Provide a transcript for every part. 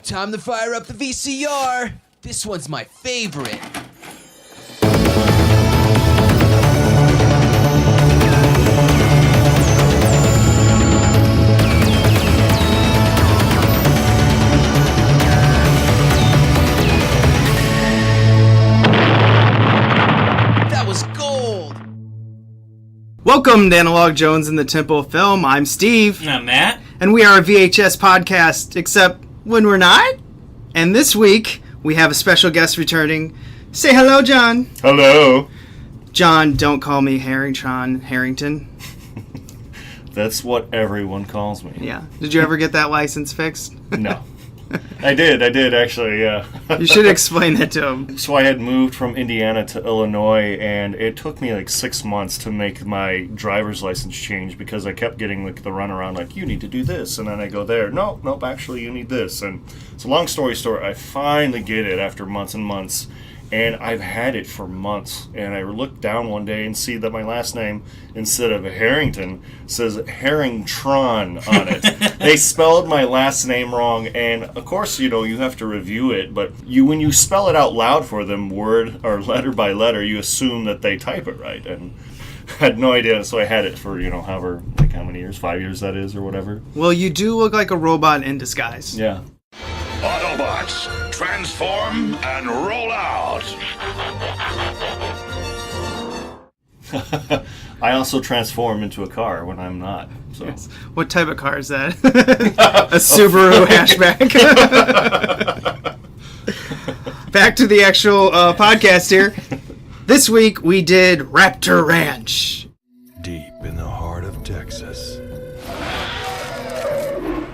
Time to fire up the VCR. This one's my favorite. That was gold. Welcome to Analog Jones in the Temple of Film. I'm Steve. I'm Matt. And we are a VHS podcast, except when we're not. And this week, we have a special guest returning. Say hello, John. Hello. John, don't call me Harrington. That's what everyone calls me. Yeah. Did you ever get that license fixed? No. I did actually, yeah. You should explain that to him. So I had moved from Indiana to Illinois, and it took me like 6 months to make my driver's license change because I kept getting like the runaround, like, you need to do this, and then I go there, nope, actually you need this. And so long story short, I finally get it after months and months, and I've had it for months. And I look down one day and see that my last name, instead of Harrington, says Harringtron on it. They spelled my last name wrong, and of course, you know, you have to review it, but when you spell it out loud for them, word or letter by letter, you assume that they type it right. And I had no idea, so I had it for, you know, how many years, 5 years that is, or whatever. Well, you do look like a robot in disguise. Yeah. Autobots, transform and roll out! I also transform into a car when I'm not. So. Yes. What type of car is that? A Subaru hatchback. Back to the actual podcast here. This week we did Raptor Ranch. Deep in the heart of Texas.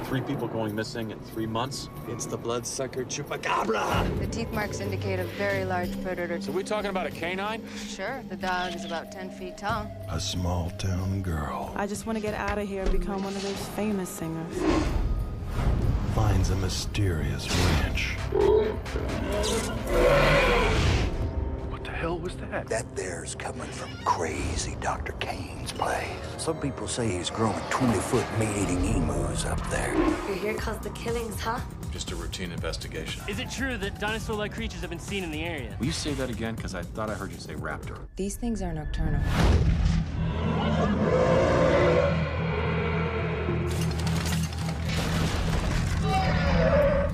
3 people going missing in 3 months. It's the bloodsucker chupacabra. The teeth marks indicate a very large predator. So we talking about a canine? Sure, the dog is about 10 feet tall. A small town girl I just want to get out of here and become one of those famous singers. finds a mysterious ranch. What the hell was that? That there's coming from crazy Dr. Kane's place. Some people say he's growing 20-foot meat-eating emus up there. You're here cause the killings, huh? Just a routine investigation. Is it true that dinosaur-like creatures have been seen in the area? Will you say that again? Because I thought I heard you say raptor. These things are nocturnal.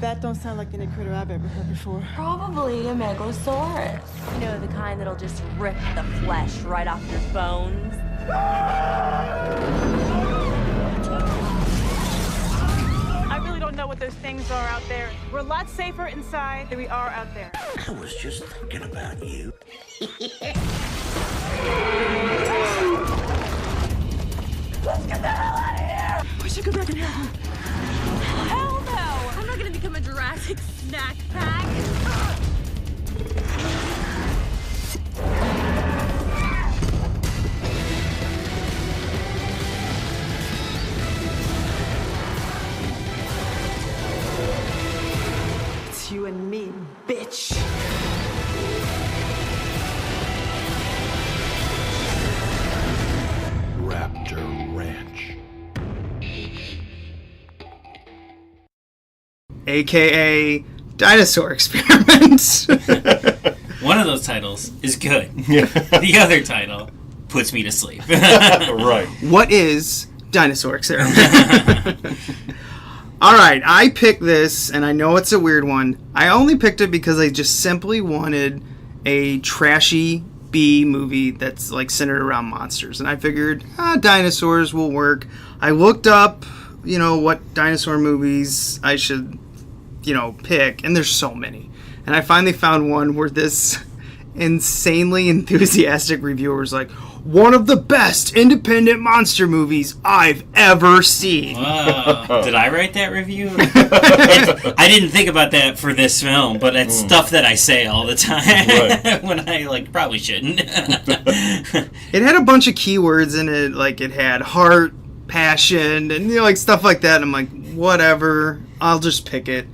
That don't sound like any critter I've ever heard before. Probably a megalosaurus. You know, the kind that'll just rip the flesh right off your bones. I really don't know what those things are out there. We're a lot safer inside than we are out there. I was just thinking about you. Let's get the hell out of here! We should go back in here. Hell no! I'm not gonna become a Jurassic snack pack. It's you and me, bitch. Raptor Ranch. AKA Dinosaur Experiment. One of those titles is good. Yeah. The other title puts me to sleep. Right. What is Dinosaur Experiment? Alright, I picked this, and I know it's a weird one. I only picked it because I just simply wanted a trashy B movie that's like centered around monsters. And I figured, dinosaurs will work. I looked up, what dinosaur movies I should, pick, and there's so many. And I finally found one where this insanely enthusiastic reviewer was like, one of the best independent monster movies I've ever seen. Wow. Did I write that review? I didn't think about that for this film, but it's stuff that I say all the time right. When I probably shouldn't. It had a bunch of keywords in it, like it had heart, passion, and stuff like that. And I'm like, whatever, I'll just pick it.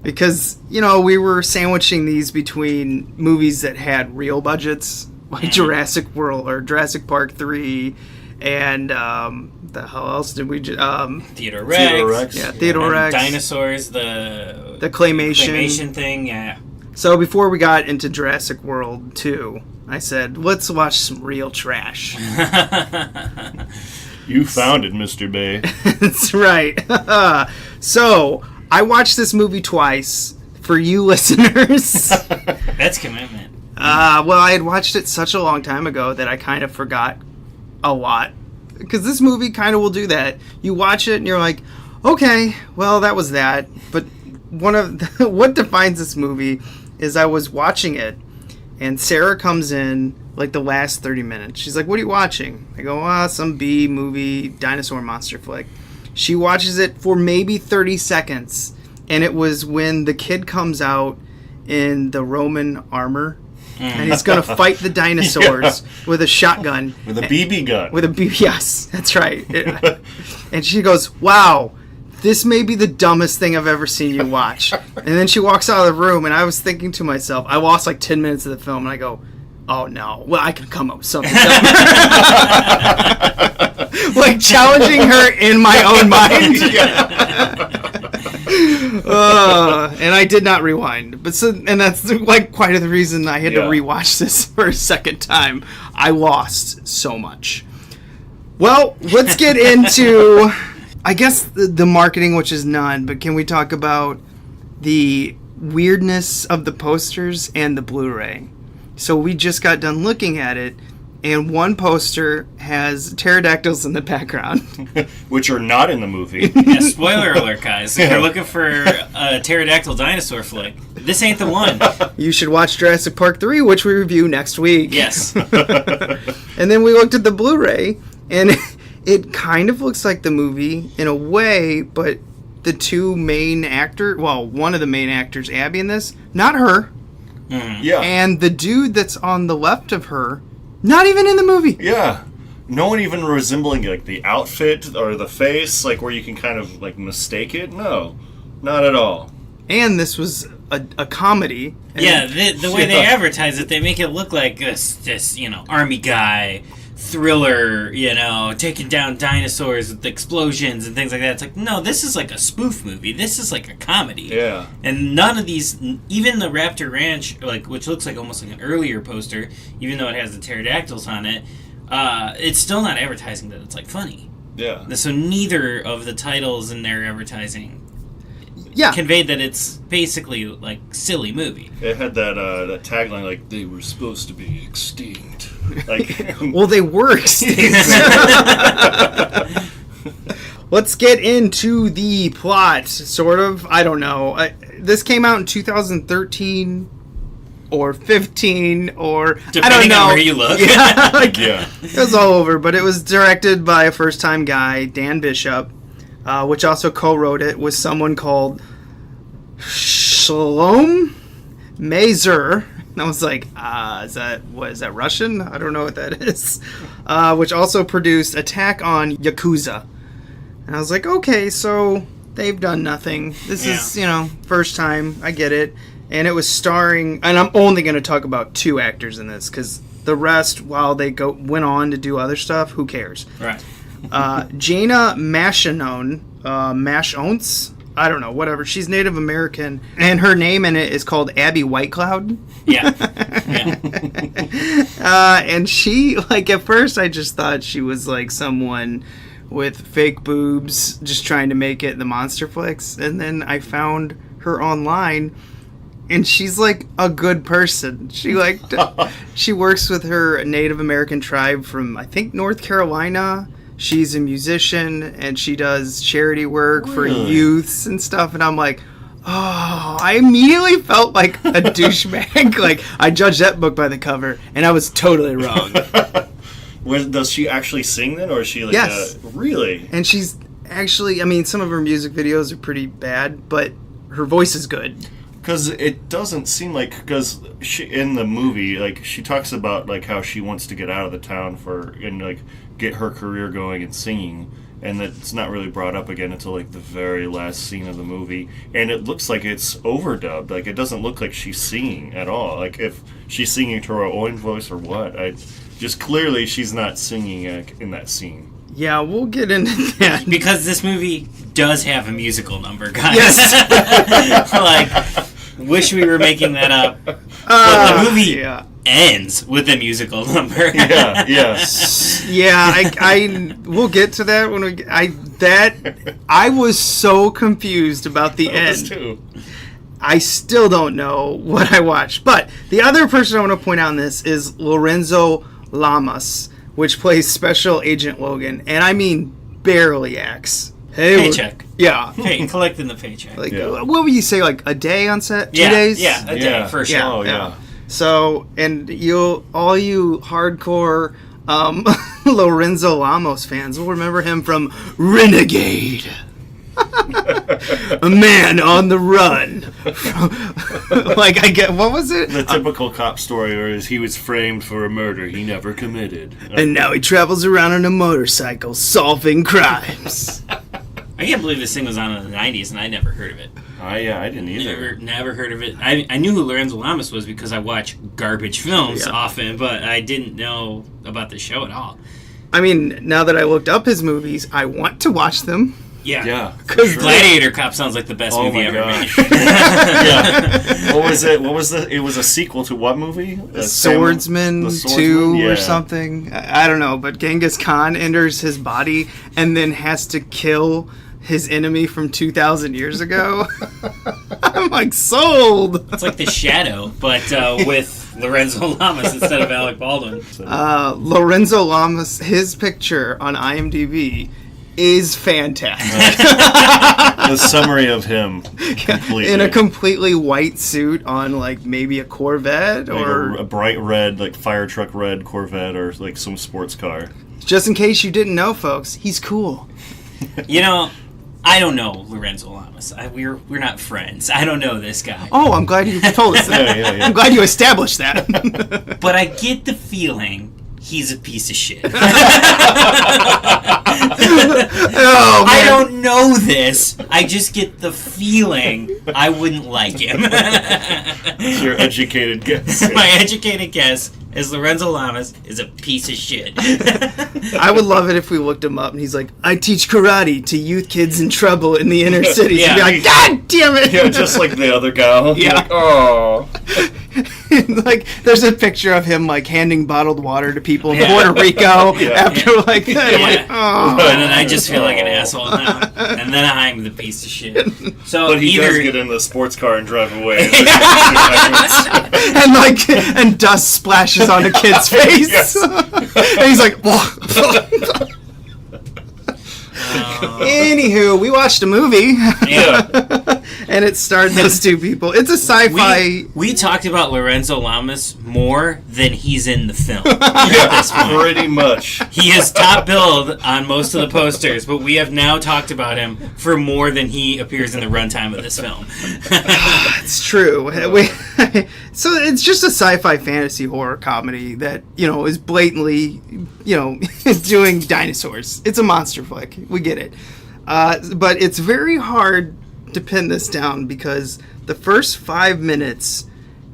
Because, we were sandwiching these between movies that had real budgets, like Jurassic World or Jurassic Park 3, and the hell else did we? Theodore Rex. Yeah, Theodore Rex. Dinosaurs. The claymation thing. Yeah. So before we got into Jurassic World 2, I said, let's watch some real trash. You found it, Mr. Bay. That's right. So I watched this movie twice for you listeners. That's commitment. Well, I had watched it such a long time ago that I kind of forgot a lot. Because this movie kind of will do that. You watch it and you're like, okay, well, that was that. But what defines this movie is I was watching it, and Sarah comes in like the last 30 minutes. She's like, what are you watching? I go, some B movie, dinosaur monster flick. She watches it for maybe 30 seconds, and it was when the kid comes out in the Roman armor, and he's going to fight the dinosaurs with a shotgun. With a BB gun. With a BB, yes, that's right. And she goes, wow, this may be the dumbest thing I've ever seen you watch. And then she walks out of the room, and I was thinking to myself, I lost like 10 minutes of the film, and I go, oh no, well, I can come up with something. Like challenging her in my own mind. And I did not rewind. And that's like quite the reason I had to rewatch this for a second time. I lost so much. Well, let's get into, I guess, the marketing, which is none, but can we talk about the weirdness of the posters and the Blu-ray? So we just got done looking at it, and one poster has pterodactyls in the background. Which are not in the movie. Yeah, spoiler alert, guys. If you're looking for a pterodactyl dinosaur flick, this ain't the one. You should watch Jurassic Park 3, which we review next week. Yes. And then we looked at the Blu-ray, and it kind of looks like the movie in a way, but the two main actors, well, one of the main actors, Abby, in this, not her. Yeah. And the dude that's on the left of her, not even in the movie. Yeah. No one even resembling like the outfit or the face, like where you can kind of like mistake it. No, not at all. And this was a comedy. Yeah, the way they advertise it, they make it look like this army guy thriller, taking down dinosaurs with explosions and things like that. It's like, no, this is like a spoof movie. This is like a comedy. Yeah. And none of these, even the Raptor Ranch, which looks like almost like an earlier poster, even though it has the pterodactyls on it, it's still not advertising that it's like funny. Yeah. So neither of the titles in their advertising yeah, conveyed that it's basically like silly movie. It had that tagline like they were supposed to be extinct. Like, well, they were extinct. Let's get into the plot. Sort of. I don't know. This came out in 2013 or 15 or depending I don't know. On where you look. Yeah, it was all over. But it was directed by a first-time guy, Dan Bishop. Which also co-wrote it with someone called Shlomo May-Zur. And I was like, is that Russian? I don't know what that is. Which also produced Attack on Yakuza. And I was like, okay, so they've done nothing. This is, first time. I get it. And it was starring, and I'm only going to talk about two actors in this, because the rest, while they went on to do other stuff, who cares? Right. Jana Mashonee, I don't know, whatever. She's Native American, and her name in it is called Abby Whitecloud. Yeah. And she, at first I just thought she was like someone with fake boobs just trying to make it the monster flicks, and then I found her online, and she's like a good person. She she works with her Native American tribe from, I think, North Carolina. She's a musician, and she does charity work for youths and stuff. And I'm like, oh, I immediately felt like a douchebag. I judged that book by the cover, and I was totally wrong. Does she actually sing then, or is she yes. Really? And she's actually, some of her music videos are pretty bad, but her voice is good. Because it doesn't seem like, because she in the movie, she talks about how she wants to get out of the town and get her career going in singing, and it's not really brought up again until the very last scene of the movie, and it looks like it's overdubbed. It doesn't look like she's singing at all. If she's singing to her own voice or what, Just clearly, she's not singing in that scene. Yeah, we'll get into that. Because this movie does have a musical number, guys. Yes. Like, wish we were making that up. But the movie ends with a musical number. Yeah. I we'll get to that when I was so confused about the end. Too. I still don't know what I watched. But the other person I want to point out in this is Lorenzo Lamas, which plays Special Agent Logan, and I mean barely acts. Hey, paycheck. Yeah. Hey, collecting the paycheck. Like, what would you say? Like a day on set? 2 days? Yeah, a day for sure. Yeah. So, and all you hardcore Lorenzo Lamas fans will remember him from Renegade. A man on the run. What was it? The typical cop story where he was framed for a murder he never committed. And now he travels around on a motorcycle solving crimes. I can't believe this thing was on in the 90s and I never heard of it. I didn't either. Never heard of it. I knew who Lorenzo Lamas was because I watch garbage films often, but I didn't know about the show at all. I mean, now that I looked up his movies, I want to watch them. Yeah. Because Gladiator Cop sounds like the best movie ever made. Yeah. What was it? It was a sequel to what movie? Swordsman 2 or something. I don't know, but Genghis Khan enters his body and then has to kill his enemy from 2,000 years ago. I'm like, sold! It's like The Shadow, but with Lorenzo Lamas instead of Alec Baldwin. Lorenzo Lamas, his picture on IMDb is fantastic. The summary of him completely. In a completely white suit on like maybe a Corvette like or a bright red, like fire truck red Corvette or like some sports car. Just in case you didn't know, folks, he's cool. You know, I don't know Lorenzo Lamas. We're not friends. I don't know this guy. Oh, I'm glad you told us that. Yeah. I'm glad you established that. But I get the feeling he's a piece of shit. Oh, I don't know this. I just get the feeling I wouldn't like him. Your educated guess. My educated guess is Lorenzo Lamas is a piece of shit. I would love it if we looked him up and he's like, I teach karate to youth kids in trouble in the inner cities. Yeah. He'd be like, God damn it! Yeah, just like the other guy. Yeah. Like, oh. Like, there's a picture of him like handing bottled water to people in Puerto Rico after like that. Yeah. Like, oh. And then I just feel like an asshole now. And then I'm the piece of shit. So But he either does get in the sports car and drive away. and dust splashes on a kid's face. Yes. And he's like, Anywho, we watched a movie. Yeah. And it starred those two people. It's a sci-fi. We talked about Lorenzo Lamas more than he's in the film. At this point. Pretty much. He is top billed on most of the posters, but we have now talked about him for more than he appears in the runtime of this film. It's true. So it's just a sci-fi fantasy horror comedy that, is blatantly, doing dinosaurs. It's a monster flick. We get it. But it's very hard to pin this down because the first 5 minutes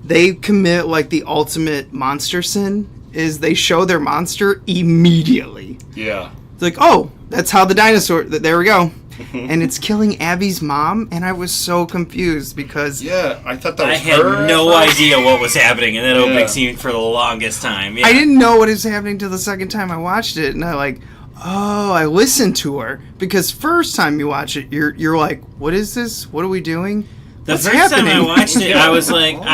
they commit like the ultimate monster sin is they show their monster immediately. Yeah. It's like, oh, that's how the dinosaur, there we go. And it's killing Abby's mom, and I was so confused because I thought that was I had no idea what was happening in that opening scene for the longest time. Yeah. I didn't know what was happening till the second time I watched it, and I listened to her because first time you watch it, you're like, what is this? What are we doing? What's first happening? time I watched it, I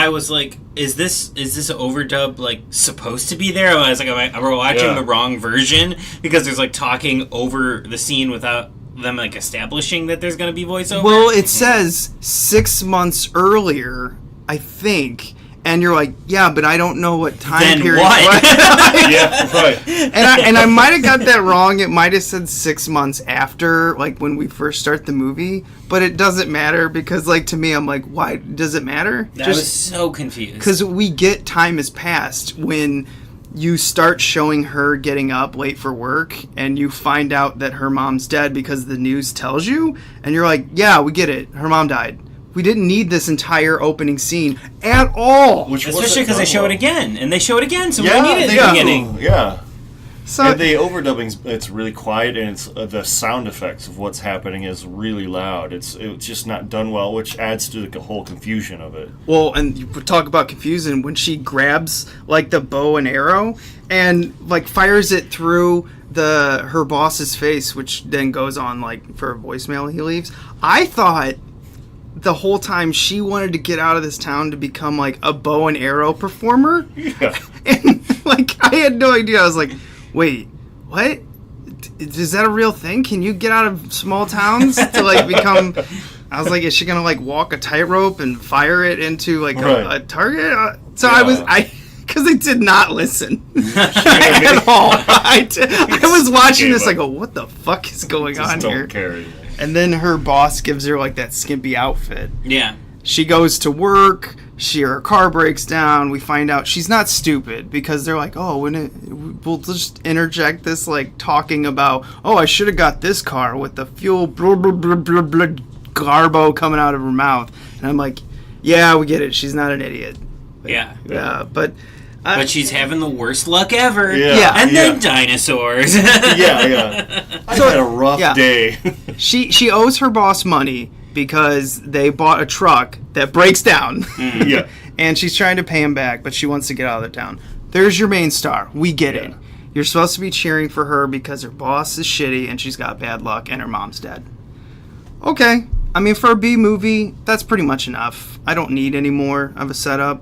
was like, is this overdub like supposed to be there? I was like, am I watching the wrong version because there's like talking over the scene without them like establishing that there's going to be voiceover? Well, it says 6 months earlier, I think. And you're like, yeah, but I don't know what time then period. What? Yeah, right. And I might have got that wrong. It might have said 6 months after, like when we first start the movie. But it doesn't matter because, like, to me, I'm like, why does it matter? I was so confused. Because we get time has passed when you start showing her getting up late for work and you find out that her mom's dead because the news tells you. And you're like, yeah, we get it. Her mom died. We didn't need this entire opening scene at all. Especially because they show it again, and they show it again, so Yeah, we need it in the beginning. Yeah. So And the overdubbing's it's really quiet, and it's the sound effects of what's happening is really loud. It's just not done well, which adds to the whole confusion of it. Well, and you talk about confusing when she grabs like the bow and arrow and like fires it through her boss's face, which then goes on like for a voicemail he leaves. I thought the whole time she wanted to get out of this town to become like a bow and arrow performer. Yeah. And like I had no idea. I was like, wait, what? Is that a real thing? Can you get out of small towns to like become? I was like, is she gonna like walk a tightrope and fire it into like a target? So Yeah. because I did not listen at all. I was watching this. I go, what the fuck is going on Don't here? care. And then her boss gives her like that skimpy outfit. Yeah. She goes to work. Her car breaks down. We find out she's not stupid because they're like, oh, we'll just interject this like talking about, oh, I should have got this car with the fuel blah, blah, blah, blah, blah, garbo coming out of her mouth. And I'm like, yeah, we get it. She's not an idiot. Yeah. But she's having the worst luck ever. Yeah. And then dinosaurs. Yeah. I had a rough day. She owes her boss money because they bought a truck that breaks down. Yeah. And she's trying to pay him back, but she wants to get out of the town. There's your main star. We get it. You're supposed to be cheering for her because her boss is shitty and she's got bad luck and her mom's dead. Okay. I mean, for a B movie, that's pretty much enough. I don't need any more of a setup.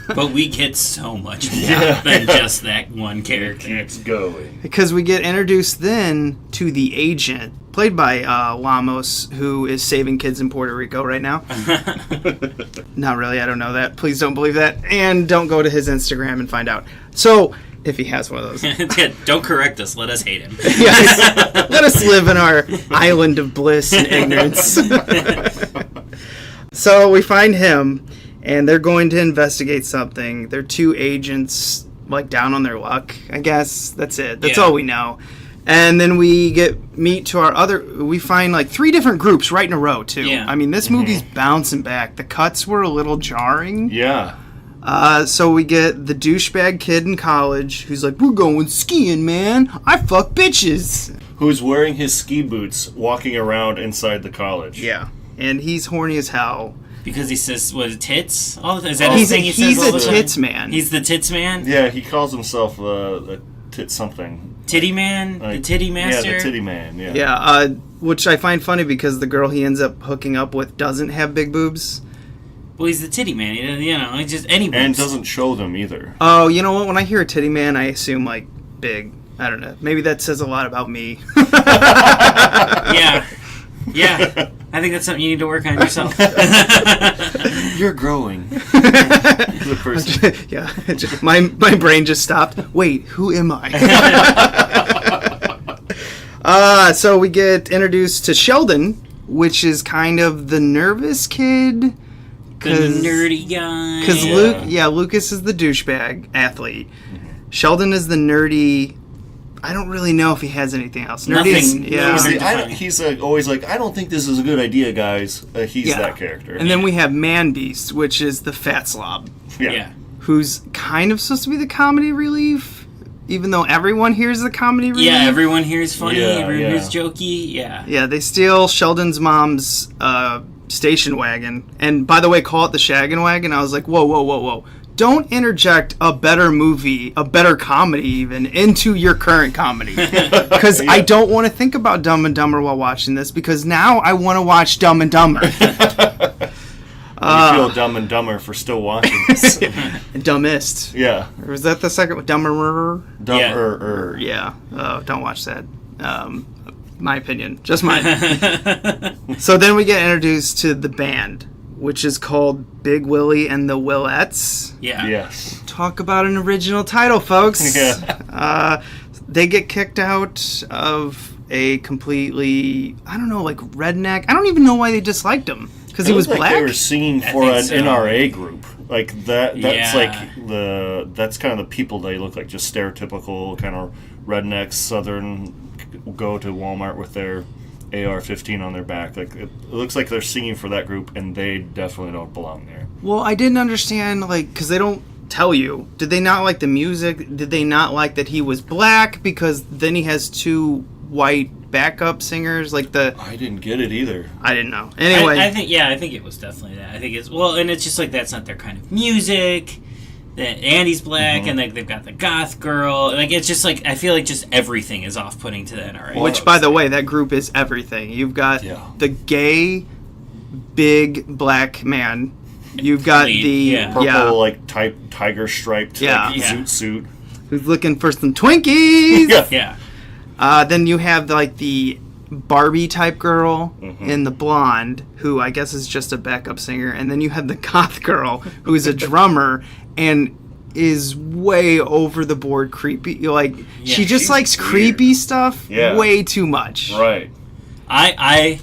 But we get so much more than just that one character. It's going. Because we get introduced then to the agent, played by Lamas, who is saving kids in Puerto Rico right now. Not really, I don't know that. Please don't believe that. And don't go to his Instagram and find out. So, if he has one of those. Yeah, don't correct us, let us hate him. Yes. Let us live in our island of bliss and ignorance. So we find him, and they're going to investigate something. They're two agents, like, down on their luck, I guess. That's it. That's all we know. And then we meet to our we find, like, 3 different groups right in a row, too. Yeah. I mean, this movie's bouncing back. The cuts were a little jarring. Yeah. So we get the douchebag kid in college who's like, we're going skiing, man. I fuck bitches. Who's wearing his ski boots walking around inside the college. Yeah. And he's horny as hell. Because he says, what, tits? All the, is that his thing he says he's all the a time? tits man. He's the tits man? Yeah, he calls himself a tit something. Titty man? Like, the titty master? Yeah, the titty man, yeah. Yeah, which I find funny because the girl he ends up hooking up with doesn't have big boobs. Well, he's the titty man. He just any boobs. And doesn't show them either. Oh, you know what? When I hear a titty man, I assume, like, big. I don't know. Maybe that says a lot about me. Yeah. Yeah. I think that's something you need to work on yourself. You're growing. The person. Yeah. My brain just stopped. Wait, who am I? So we get introduced to Sheldon, which is kind of the nervous kid. The nerdy guy. Because Lucas is the douchebag athlete. Sheldon is the nerdy. I don't really know if he has anything else. Nothing. He's always like, I don't think this is a good idea, guys. He's that character. And then we have Man Beast, which is the fat slob. Yeah. Who's kind of supposed to be the comedy relief, even though everyone hears the comedy relief. Yeah, everyone here is funny. Yeah, everyone here's jokey. Yeah. Yeah, they steal Sheldon's mom's station wagon. And by the way, call it the shaggin' wagon. I was like, whoa. Don't interject a better movie, a better comedy even, into your current comedy. Because I don't want to think about Dumb and Dumber while watching this, because now I want to watch Dumb and Dumber. You feel dumb and dumber for still watching this. Dumbest. Yeah. Or was that the second one? Dumber? Dumber. Yeah. Oh, don't watch that. My opinion. Just mine. So then we get introduced to the band, which is called Big Willie and the Willettes. Yeah. Yes. Talk about an original title, folks. Yeah. They get kicked out of a completely, I don't know, like redneck. I don't even know why they disliked him. Because he was black? They were singing for an NRA group. Like that's Yeah. that's kind of the people they look like, just stereotypical kind of rednecks, southern, go to Walmart with their AR-15 on their back. Like it looks like they're singing for that group, and they definitely don't belong there. Well, I didn't understand, like, because they don't tell you. Did they not like the music? Did they not like that he was black? Because then he has two white backup singers, like the... I didn't get it either. I didn't know. Anyway. I think it was definitely that. I think it's... Well, and it's just like that's not their kind of music. That Andy's black, and like they've got the goth girl. Like it's just like I feel like just everything is off-putting to the NRA. Which, by the way, that group is everything. You've got the gay, big black man. You've got the purple, like type tiger striped like, suit. Who's looking for some Twinkies? Yeah. Then you have like the Barbie type girl and the blonde, who I guess is just a backup singer, and then you have the goth girl who's a drummer and is way over the board creepy. Like she just likes weird. Creepy stuff way too much. Right. I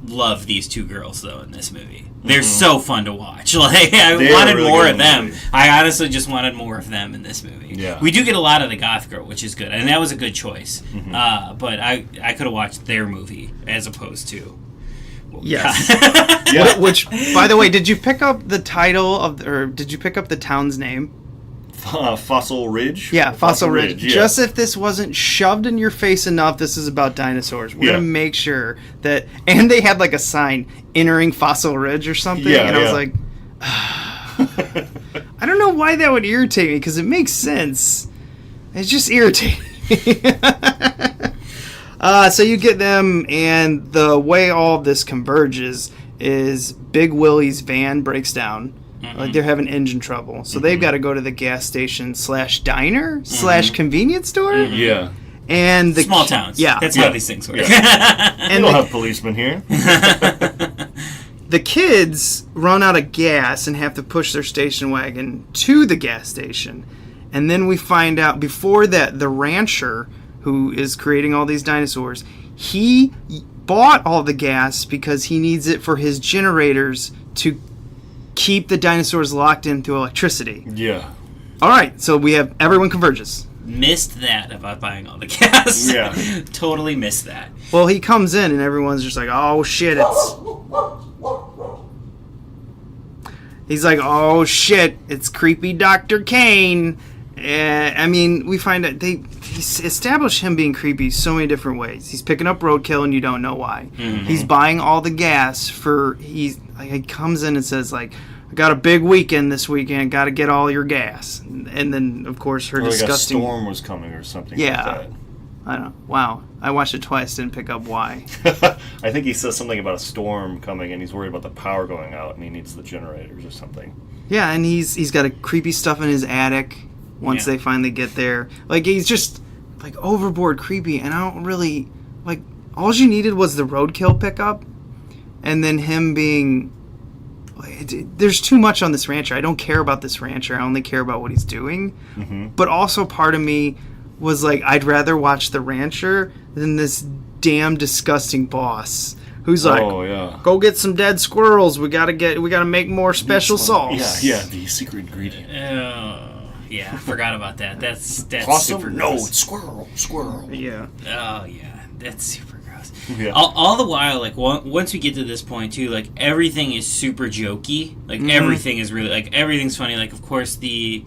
love these two girls though in this movie. They're so fun to watch. Like I wanted really more of them. I honestly just wanted more of them in this movie. Yeah. We do get a lot of the goth girl, which is good, and that was a good choice. But I could have watched their movie as opposed to. Yes. Which, by the way, did you pick up the title of, or did you pick up the town's name? Fossil Ridge? Yeah, Fossil Ridge. Yeah. Just if this wasn't shoved in your face enough, this is about dinosaurs. We're going to make sure that... And they had like a sign, entering Fossil Ridge or something. And I was like... I don't know why that would irritate me, because it makes sense. It's just irritating. So you get them, and the way all of this converges is Big Willie's van breaks down. Like they're having engine trouble, so they've got to go to the gas station / diner / convenience store. Yeah, and the small towns. Yeah, that's how these things work. And we don't have policemen here. The kids run out of gas and have to push their station wagon to the gas station, and then we find out before that the rancher who is creating all these dinosaurs, he bought all the gas because he needs it for his generators to keep the dinosaurs locked in through electricity. Yeah. All right, so we have everyone converges. Missed that about buying all the gas. Yeah. Totally missed that. Well, he comes in and everyone's just like, oh shit, he's like, oh shit, it's creepy Dr. Kane. I mean, we find that they establish him being creepy so many different ways. He's picking up roadkill and you don't know why. He's buying all the gas he comes in and says like, I got a big weekend this weekend, got to get all your gas. And then of course her disgusting like a storm was coming or something like that. I don't know. Wow. I watched it twice, didn't pick up why. I think he says something about a storm coming and he's worried about the power going out and he needs the generators or something. Yeah, and he's got a creepy stuff in his attic once they finally get there. Like he's just like overboard creepy, and I don't really like. All you needed was the roadkill pickup, and then him being. There's too much on this rancher. I don't care about this rancher. I only care about what he's doing. But also, part of me was like, I'd rather watch the rancher than this damn disgusting boss who's like, go get some dead squirrels. We gotta make more special sauce. Yeah, the secret ingredient. Yeah, I forgot about that. That's awesome. super No, gross. it's squirrel. Yeah. Oh yeah, that's super gross. Yeah. All the while, like once we get to this point too, like everything is super jokey. Like everything is really like everything's funny. Like of course the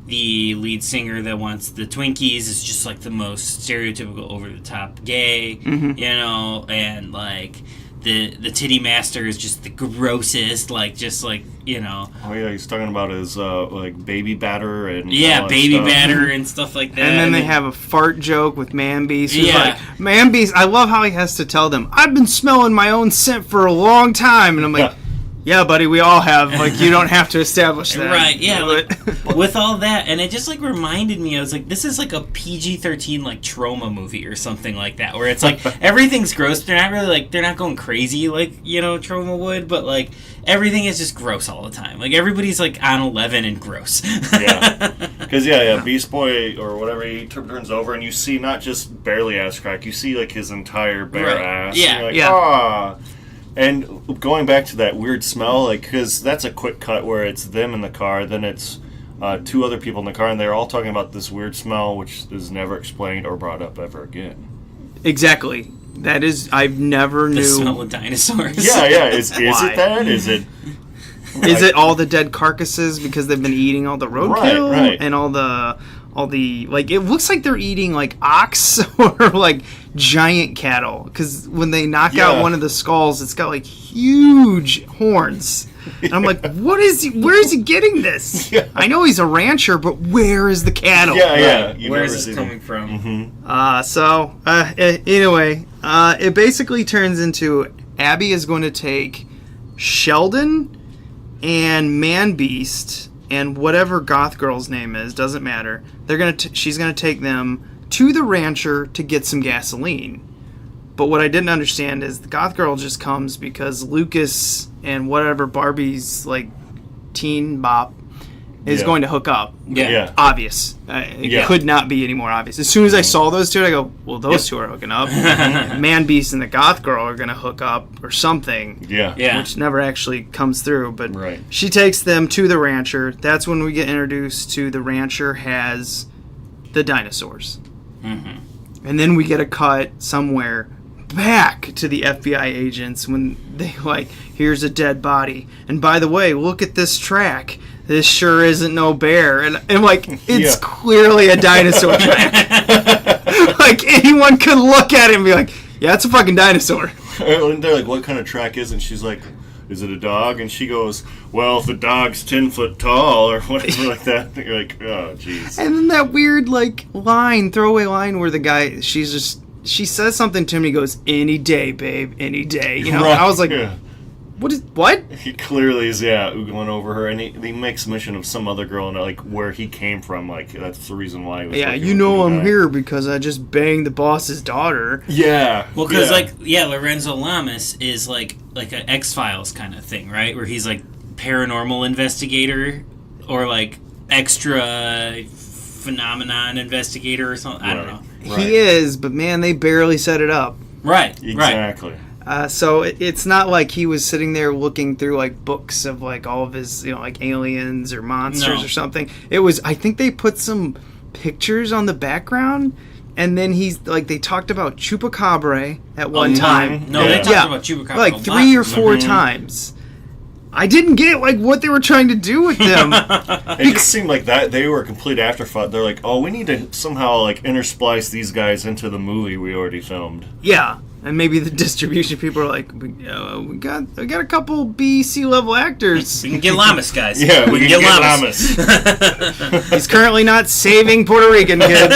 lead singer that wants the Twinkies is just like the most stereotypical over the top gay, you know, and like the titty master is just the grossest, like just like, you know. Oh yeah, he's talking about his like baby batter and baby batter and stuff like that. And then they have a fart joke with Man Beast. Who's like, Man Beast, I love how he has to tell them, I've been smelling my own scent for a long time, and I'm like, yeah, buddy, we all have. Like, you don't have to establish that. Right, yeah. Like, with all that, and it just, like, reminded me, I was like, this is like a PG-13, like, trauma movie or something like that, where it's like, everything's gross. They're not really, like, they're not going crazy like, you know, trauma would, but, like, everything is just gross all the time. Like, everybody's, like, on 11 and gross. Yeah. Because, Beast Boy, or whatever, he turns over, and you see not just barely ass crack, you see, like, his entire bare ass. Yeah. And you're like, And going back to that weird smell, like, because that's a quick cut where it's them in the car, then it's two other people in the car, and they're all talking about this weird smell, which is never explained or brought up ever again. Exactly. That is, I've never The knew. smell of dinosaurs. Yeah. Is Why? it that? Is it? Is it all the dead carcasses because they've been eating all the roadkill Right. and all the like? It looks like they're eating like ox or like giant cattle because when they knock out one of the skulls, it's got like huge horns. And I'm like, what is he? Where is he getting this? Yeah. I know he's a rancher, but where is the cattle? Yeah. Where is this coming from? Anyway, it basically turns into Abby is going to take Sheldon and Man Beast and whatever goth girl's name is, doesn't matter. She's gonna take them to the rancher to get some gasoline. But what I didn't understand is the goth girl just comes because Lucas and whatever Barbie's like teen bop is going to hook up. Yeah. Obvious. It could not be any more obvious. As soon as I saw those two, I go, well, those two are hooking up. Man Beast and the goth girl are going to hook up or something. Yeah. Which never actually comes through. But she takes them to the rancher. That's when we get introduced to the rancher has the dinosaurs. Mm-hmm. And then we get a cut somewhere back to the FBI agents when they like, here's a dead body. And by the way, look at this track. This sure isn't no bear. And like, it's clearly a dinosaur track. Like, anyone could look at it and be like, yeah, it's a fucking dinosaur. And they're like, what kind of track is it? And she's like, is it a dog? And she goes, well, if the dog's 10 foot tall or whatever like that. You're like, oh, jeez. And then that weird, like, throwaway line where the guy, she says something to him, he goes, any day, babe, any day. You know, I was like, what? He clearly is, oogling over her, and he makes mention of some other girl and like where he came from. Like that's the reason why he was. Yeah, working you with know the I'm guy. here because I just banged the boss's daughter. Yeah. Well, because Lorenzo Lamas is like an X-Files kind of thing, right? Where he's like paranormal investigator or like extra phenomenon investigator or something. I don't know. He is, but man, they barely set it up. Right. Exactly. So it's not like he was sitting there looking through like books of like all of his, like aliens or monsters or something. It was, I think they put some pictures on the background, and then he's like, they talked about Chupacabra at one time. No, they talked about Chupacabra like 3 or 4 times. I didn't get like what they were trying to do with them. It just seemed like that they were a complete afterthought. They're like, oh, we need to somehow like intersplice these guys into the movie we already filmed. Yeah. And maybe the distribution people are like, we got a couple B, C level actors. We can get Lamas, guys. Yeah, we can get Lamas. He's currently not saving Puerto Rican kids.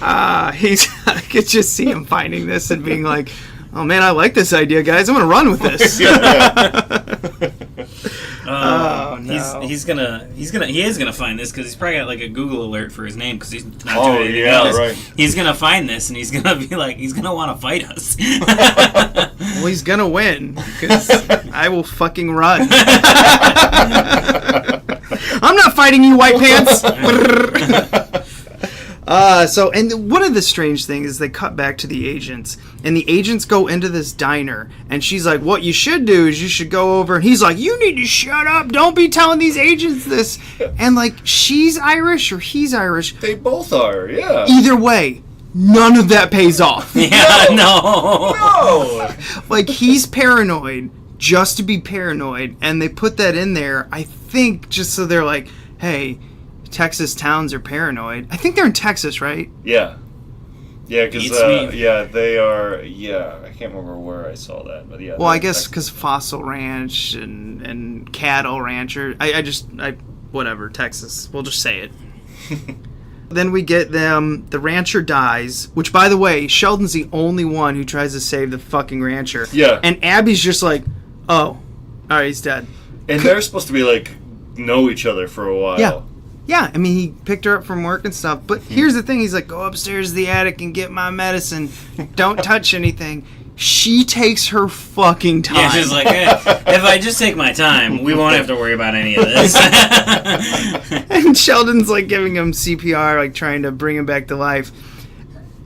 I could just see him finding this and being like, oh man, I like this idea, guys. I'm going to run with this. No. He is gonna find this because he's probably got like a Google alert for his name because he's not doing anything else. Right. He's gonna find this and he's gonna be like, he's gonna want to fight us. Well, he's gonna win because I will fucking run. I'm not fighting you, white pants. And one of the strange things is they cut back to the agents, and the agents go into this diner, and she's like, what you should do is you should go over, and he's like, you need to shut up, don't be telling these agents this. And like, she's Irish or he's Irish. They both are, yeah. Either way, none of that pays off. Yeah, no. Like, he's paranoid just to be paranoid, and they put that in there, I think, just so they're like, hey, Texas towns are paranoid. I think they're in Texas, right? Yeah. Yeah, because, they are, I can't remember where I saw that, but yeah. Well, I guess because Fossil Ranch and cattle rancher, whatever, Texas. We'll just say it. Then we get them, the rancher dies, which, by the way, Sheldon's the only one who tries to save the fucking rancher. Yeah. And Abby's just like, oh, all right, he's dead. And they're supposed to be, like, know each other for a while. Yeah. Yeah, I mean, he picked her up from work and stuff. But here's the thing. He's like, go upstairs to the attic and get my medicine. Don't touch anything. She takes her fucking time. Yeah, she's like, hey, if I just take my time, we won't have to worry about any of this. And Sheldon's like giving him CPR, like trying to bring him back to life.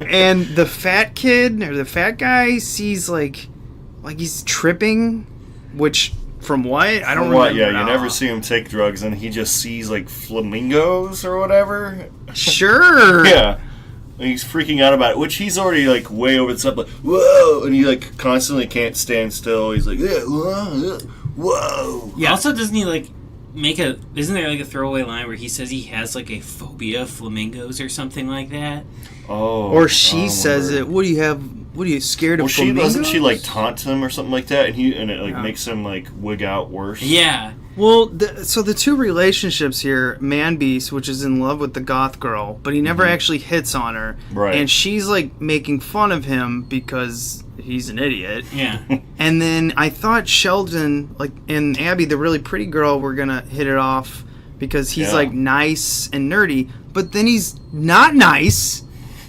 And the fat kid, or the fat guy, sees like he's tripping, which From what? I don't From what? remember. Yeah, you never see him take drugs, and he just sees like flamingos or whatever. Sure. Yeah. And he's freaking out about it, which he's already like way over the top, like whoa, and he like constantly can't stand still. He's like, yeah, whoa. Yeah. Also, doesn't he like isn't there like a throwaway line where he says he has like a phobia of flamingos or something like that? Oh. Or she says it. What do you have? What are you scared of? Flamingos? Doesn't she like taunt him or something like that? And it like makes him like wig out worse. Yeah. Well, so the two relationships here, Man Beast, which is in love with the goth girl, but he never actually hits on her. Right. And she's like making fun of him because he's an idiot. Yeah. And then I thought Sheldon, like, and Abby, the really pretty girl, were gonna hit it off because he's like nice and nerdy, but then he's not nice.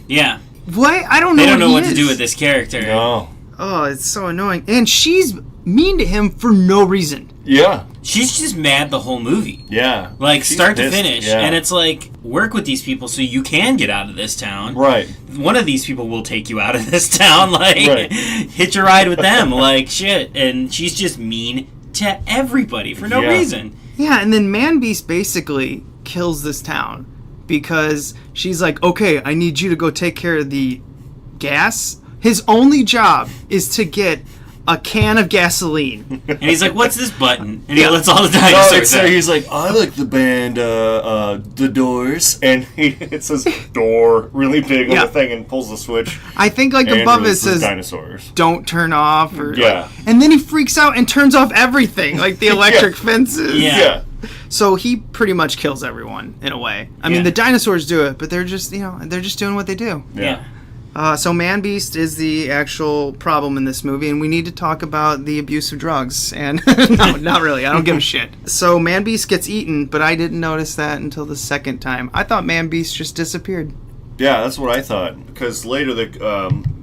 Yeah. What? I don't know. They don't know what to do with this character. No. Oh, it's so annoying. And she's mean to him for no reason. Yeah. She's just mad the whole movie. Yeah. Like, She's start pissed, to finish. yeah. And it's like, work with these people so you can get out of this town. Right. One of these people will take you out of this town. Like, hitch a ride with them. Like, shit. And she's just mean to everybody for no reason. Yeah, and then Man Beast basically kills this town because she's like, okay, I need you to go take care of the gas. His only job is to get a can of gasoline. And he's like, what's this button? And he lets all the dinosaurs out. He's like, I like the band The Doors. And it says door really big on the thing and pulls the switch. I think like above it says dinosaurs. Don't turn off. Or, yeah. And then he freaks out and turns off everything, like the electric fences. Yeah. So he pretty much kills everyone in a way. I mean, the dinosaurs do it, but they're just, they're just doing what they do. Yeah. So Man Beast is the actual problem in this movie, and we need to talk about the abuse of drugs. And no, not really. I don't give a shit. So Man Beast gets eaten, but I didn't notice that until the second time. I thought Man Beast just disappeared. Yeah, that's what I thought. Because later,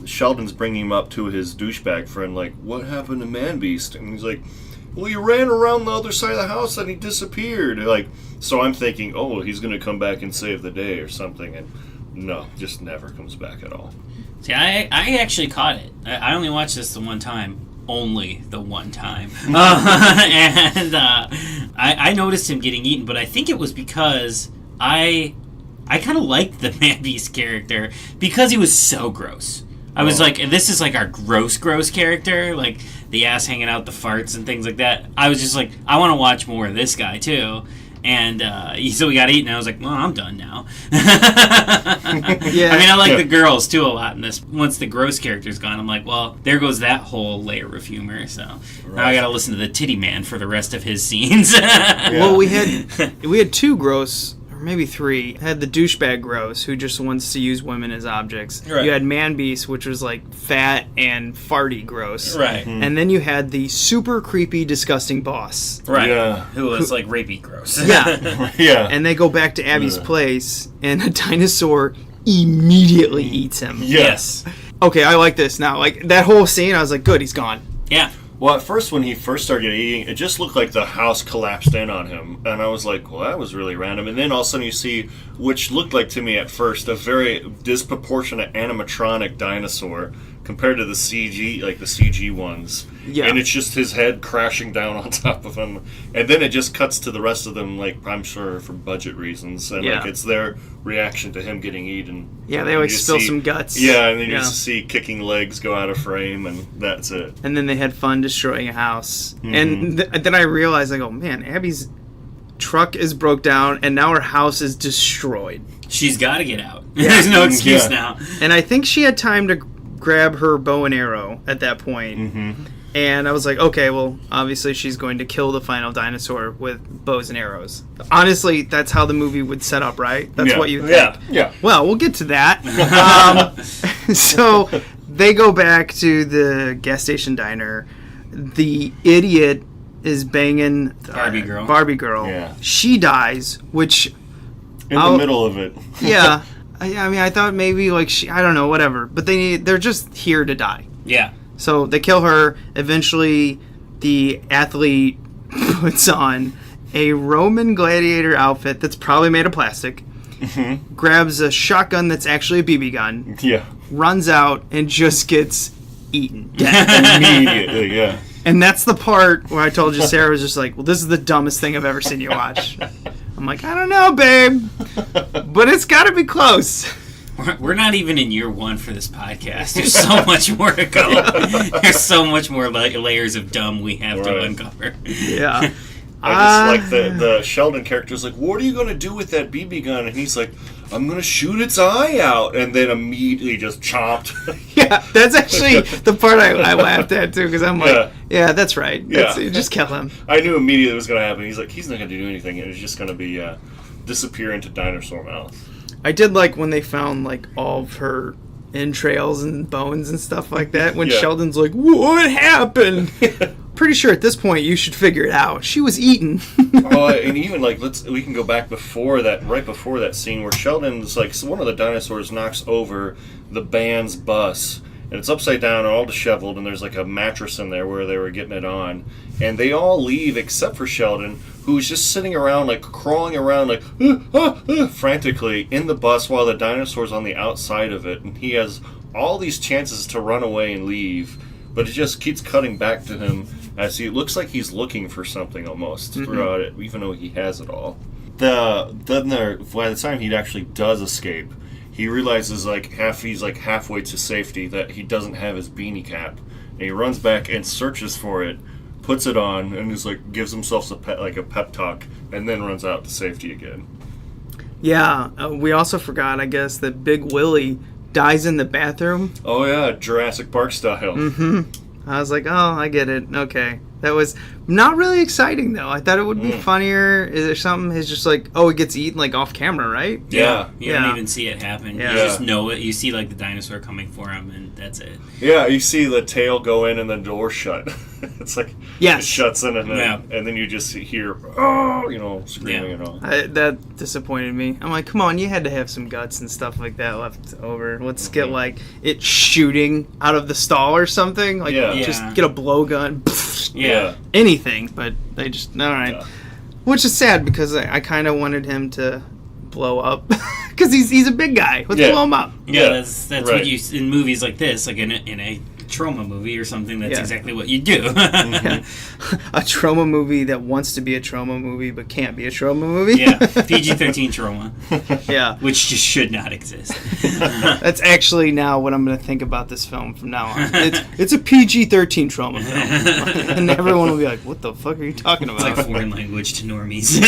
Sheldon's bringing him up to his douchebag friend, like, what happened to Man Beast? And he's like, well, he ran around the other side of the house and he disappeared. Like, so I'm thinking, oh, he's going to come back and save the day or something. And no, just never comes back at all. See, I actually caught it. I only watched this the one time. Only the one time. And I noticed him getting eaten, but I think it was because I kind of liked the Man Beast character because he was so gross. I was like, this is like our gross character, like the ass hanging out, the farts and things like that. I was just like, I want to watch more of this guy too. And so we got eaten, and I was like, well, I'm done now. Yeah. I mean, I like the girls too a lot in this. Once the gross character's gone, I'm like, well, there goes that whole layer of humor. So now I got to listen to the Titty Man for the rest of his scenes. Well, we had two gross, or maybe three. Had the douchebag gross, who just wants to use women as objects. Right. You had Man Beast, which was like fat and farty gross. Right. And then you had the super creepy, disgusting boss. Right. Yeah. Who was like rapey gross. Yeah. Yeah. And they go back to Abby's place, and a dinosaur immediately eats him. Yes. Okay, I like this now. Like, that whole scene, I was like, good, he's gone. Yeah. Well, at first, when he first started eating, it just looked like the house collapsed in on him. And I was like, well, that was really random. And then all of a sudden you see, which looked like to me at first, a very disproportionate animatronic dinosaur compared to the CG, like the CG ones. Yeah. And it's just his head crashing down on top of him. And then it just cuts to the rest of them, like, I'm sure for budget reasons. And, like, it's their reaction to him getting eaten. Yeah, they always spill some guts. Yeah, and then you just see kicking legs go out of frame, and that's it. And then they had fun destroying a house. And then I realized, I go, man, Abby's truck is broke down, and now her house is destroyed. She's got to get out. There's no excuse now. And I think she had time to grab her bow and arrow at that point. And I was like, okay, well, obviously she's going to kill the final dinosaur with bows and arrows. Honestly, that's how the movie would set up, right? That's what you think. Yeah. Well, we'll get to that. So they go back to the gas station diner. The idiot is banging Barbie girl. Yeah. She dies, which... In the middle of it. Yeah. I mean, I thought maybe, like, I don't know, whatever. But they're just here to die. Yeah. So they kill her. Eventually, the athlete puts on a Roman gladiator outfit that's probably made of plastic, grabs a shotgun that's actually a BB gun, Yeah. runs out, and just gets eaten. Immediately, yeah. And that's the part where I told you Sarah was just like, well, this is the dumbest thing I've ever seen you watch. I'm like, I don't know, babe. But it's got to be close. We're not even in year one for this podcast. There's so much more to go. There's so much more layers of dumb we have to uncover. Yeah. I just like the Sheldon character's like, what are you going to do with that BB gun? And he's like, I'm going to shoot its eye out. And then immediately just chopped. Yeah, that's actually the part I laughed at, too, because I'm like, yeah, that's right. Just kill him. I knew immediately it was going to happen. He's like, he's not going to do anything. It was just going to be disappear into dinosaur mouth. I did like when they found, like, all of her entrails and bones and stuff like that, when Sheldon's like, what happened? Pretty sure at this point you should figure it out. She was eaten. And even like we can go back before that, right before that scene where Sheldon's like, so one of the dinosaurs knocks over the band's bus, and it's upside down and all disheveled, and there's like a mattress in there where they were getting it on, and they all leave except for Sheldon, who's just sitting around, like crawling around, like frantically in the bus while the dinosaur's on the outside of it, and he has all these chances to run away and leave, but it just keeps cutting back to him as he looks like he's looking for something almost throughout it, even though he has it all. By the time he actually does escape, he realizes he's halfway to safety that he doesn't have his beanie cap, and he runs back and searches for it, puts it on, and is like gives himself a pep talk, and then runs out to safety again. Yeah, we also forgot, I guess, that Big Willie dies in the bathroom. Oh yeah, Jurassic Park style. I was like, oh, I get it. Okay. That was not really exciting, though. I thought it would be funnier. Is there something? It's just like, oh, it gets eaten, like, off camera, right? Yeah. You don't even see it happen. Yeah. You just know it. You see, like, the dinosaur coming for him, and that's it. Yeah, you see the tail go in and the door shut. It's like, it shuts in, and then you just hear, screaming and all. That disappointed me. I'm like, come on, you had to have some guts and stuff like that left over. Let's get, like, it shooting out of the stall or something. Like, just get a blowgun. Yeah. Anything, but they just, all right. Yeah. Which is sad because I kind of wanted him to blow up because he's a big guy. Let's blow him up. Yeah, that's what you, in movies like this, like in a trauma movie or something, that's exactly what you do. A trauma movie that wants to be a trauma movie but can't be a trauma movie. Yeah, PG-13 trauma. Yeah. Which just should not exist. That's actually now what I'm going to think about this film from now on. It's a PG-13 trauma film. And everyone will be like, what the fuck are you talking about? It's like foreign language to normies.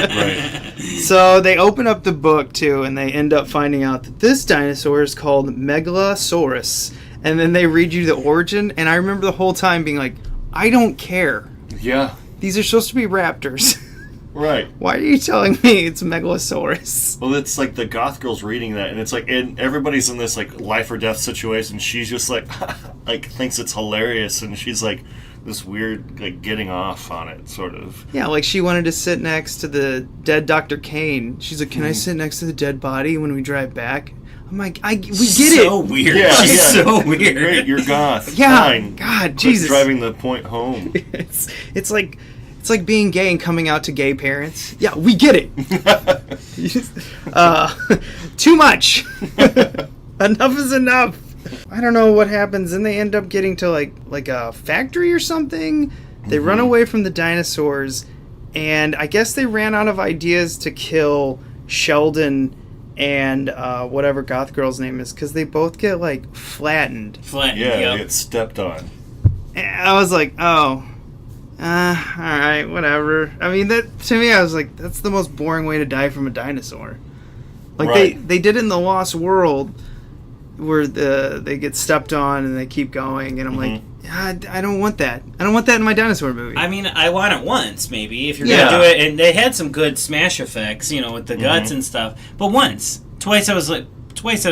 Right. So they open up the book, too, and they end up finding out that this dinosaur is called Megalosaurus. And then they read you the origin, and I remember the whole time being like, I don't care. Yeah. These are supposed to be raptors. Right. Why are you telling me it's Megalosaurus? Well, it's like the goth girl's reading that, and it's like, and everybody's in this like life or death situation. She's just like, thinks it's hilarious, and she's like this weird, like getting off on it, sort of. Yeah, like she wanted to sit next to the dead Dr. Kane. She's like, can I sit next to the dead body when we drive back? I'm like, we get it. So weird. Yeah, She's so weird. Great, you're goth. Yeah. Fine. God, Jesus. Driving the point home. It's like being gay and coming out to gay parents. Yeah, we get it. Too much. Enough is enough. I don't know what happens. Then they end up getting to like a factory or something. They run away from the dinosaurs, and I guess they ran out of ideas to kill Sheldon and whatever goth girl's name is, because they both get like flattened. Yeah, they get stepped on. And I was like, oh, all right, whatever. I mean, that to me, I was like, that's the most boring way to die from a dinosaur. Like they did it in the Lost World, where they get stepped on and they keep going, and I'm like, I don't want that. I don't want that in my dinosaur movie. I mean, I want it once, maybe, if you're going to do it. And they had some good smash effects, with the guts and stuff. But once. Twice I was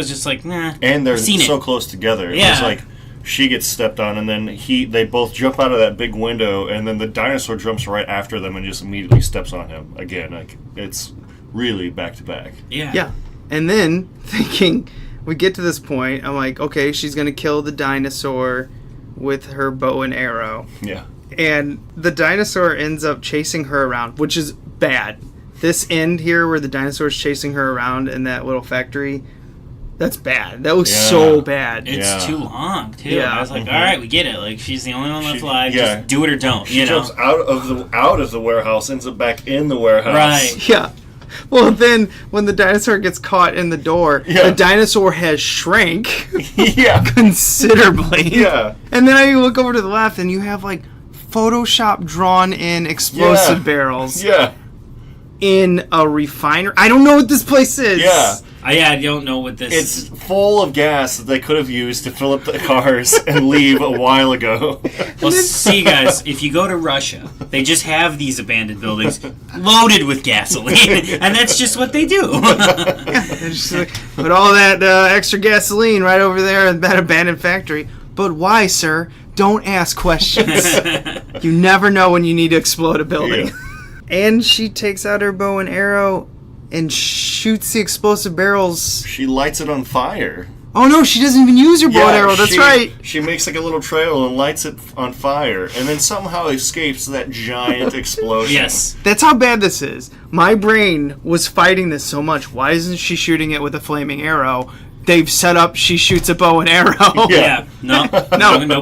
just like, nah. And they're so close together. It's like, she gets stepped on, and then they both jump out of that big window, and then the dinosaur jumps right after them and just immediately steps on him again. Like, it's really back to back. Yeah. And then, thinking, we get to this point, I'm like, okay, she's going to kill the dinosaur with her bow and arrow. Yeah. And the dinosaur ends up chasing her around, which is bad. This end here where the dinosaur's chasing her around in that little factory, That's bad. That looks so bad. It's too long, too. Yeah. I was like, all right, we get it. Like, she's the only one left alive. yeah. Just do it or don't, She you know? jumps out of the warehouse, ends up back in the warehouse. Right. Yeah. Well, then when the dinosaur gets caught in the door, the dinosaur has shrank considerably. Yeah. And then I look over to the left, and you have like Photoshop drawn in explosive barrels. Yeah. In a refinery. I don't know what this place is. Yeah. I don't know what this is. It's full of gas that they could have used to fill up the cars and leave a while ago. Well, see, guys, if you go to Russia, they just have these abandoned buildings loaded with gasoline, and that's just what they do. They just put all that extra gasoline right over there in that abandoned factory. But why, sir? Don't ask questions. You never know when you need to explode a building. Yeah. And she takes out her bow and arrow and shoots the explosive barrels. She lights it on fire. Oh no, she doesn't even use her bow and arrow. That's right. She makes like a little trail and lights it on fire, and then somehow escapes that giant explosion. Yes. That's how bad this is. My brain was fighting this so much. Why isn't she shooting it with a flaming arrow? They've set up she shoots a bow and arrow. Yeah. No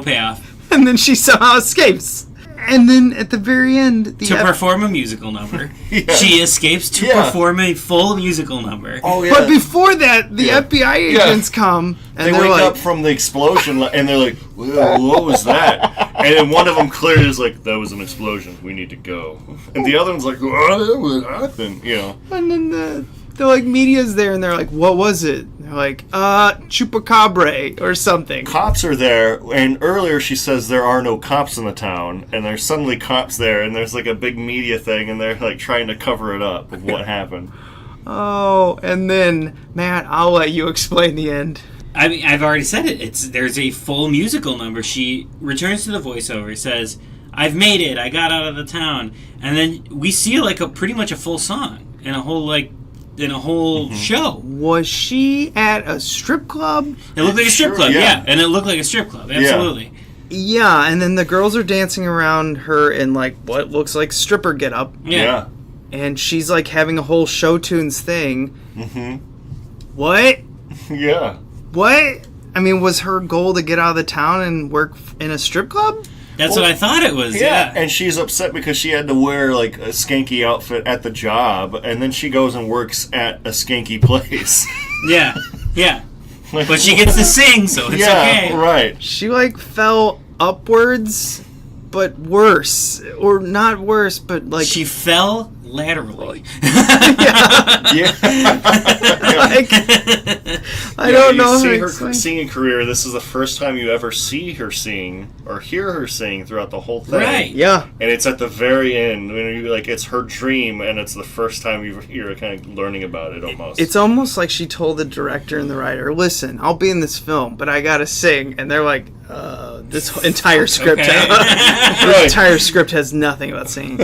payoff. And then she somehow escapes. And then at the very end... perform a musical number. She escapes to perform a full musical number. Oh, yeah. But before that, the FBI agents come, and they wake like, up from the explosion, and they're like, "Whoa, what was that?" And then one of them clearly is like, "That was an explosion. We need to go." And the other one's like, "What happened?" You know. And then the like media's there, and they're like, "What was it?" They're like, chupacabra or something. Cops are there, and earlier she says there are no cops in the town, and there's suddenly cops there, and there's like a big media thing, and they're like trying to cover it up of what happened. Oh, and then Matt, I'll let you explain the end. I mean, I've already said it. There's a full musical number. She returns to the voiceover, says, "I've made it. I got out of the town," and then we see like pretty much a full song and a whole show. Was she at a strip club? It looked like a strip club, yeah. And it looked like a strip club, absolutely. Yeah, and then the girls are dancing around her in like what looks like stripper getup. Yeah. And she's like having a whole show tunes thing. Mm-hmm. What? Yeah. What? I mean, was her goal to get out of the town and work in a strip club? That's what I thought it was, yeah. And she's upset because she had to wear like a skanky outfit at the job, and then she goes and works at a skanky place. Yeah. But she gets to sing, so it's okay. Right. She like fell upwards, but worse. Or not worse, but like... She fell laterally. Yeah. I don't know. You see her singing career. This is the first time you ever see her sing or hear her sing throughout the whole thing. Right. Yeah. And it's at the very end when you like it's her dream, and it's the first time you're kind of learning about it almost. It's almost like she told the director and the writer, "Listen, I'll be in this film, but I gotta sing," and they're like, "This entire script, this entire script has nothing about singing."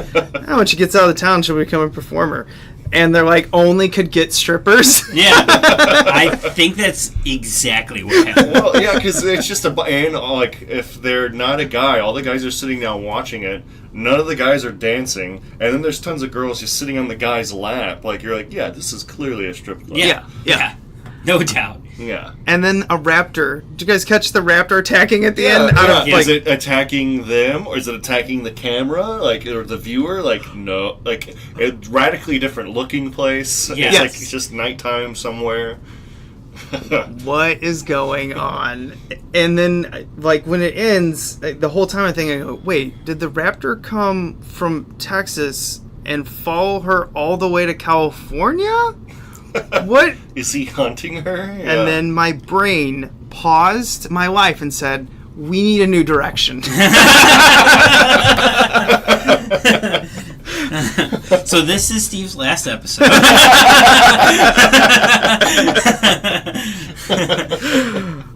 When she gets out of the town, she'll become a performer. And they're like, only could get strippers? Yeah. I think that's exactly what happened. Well, yeah, because it's just and like, if they're not a guy, all the guys are sitting down watching it, none of the guys are dancing, and then there's tons of girls just sitting on the guy's lap. Like, you're like, yeah, this is clearly a strip club. Yeah. No doubt. Yeah. And then a raptor. Did you guys catch the raptor attacking at the end? Is it attacking them, or is it attacking the camera, like, or the viewer? Like, no, like a radically different looking place. Yeah. It's like it's just nighttime somewhere. What is going on? And then, like, when it ends, the whole time I'm thinking, wait, did the raptor come from Texas and follow her all the way to California? What? Is he hunting her? Yeah. And then my brain paused my life and said, we need a new direction. So this is Steve's last episode.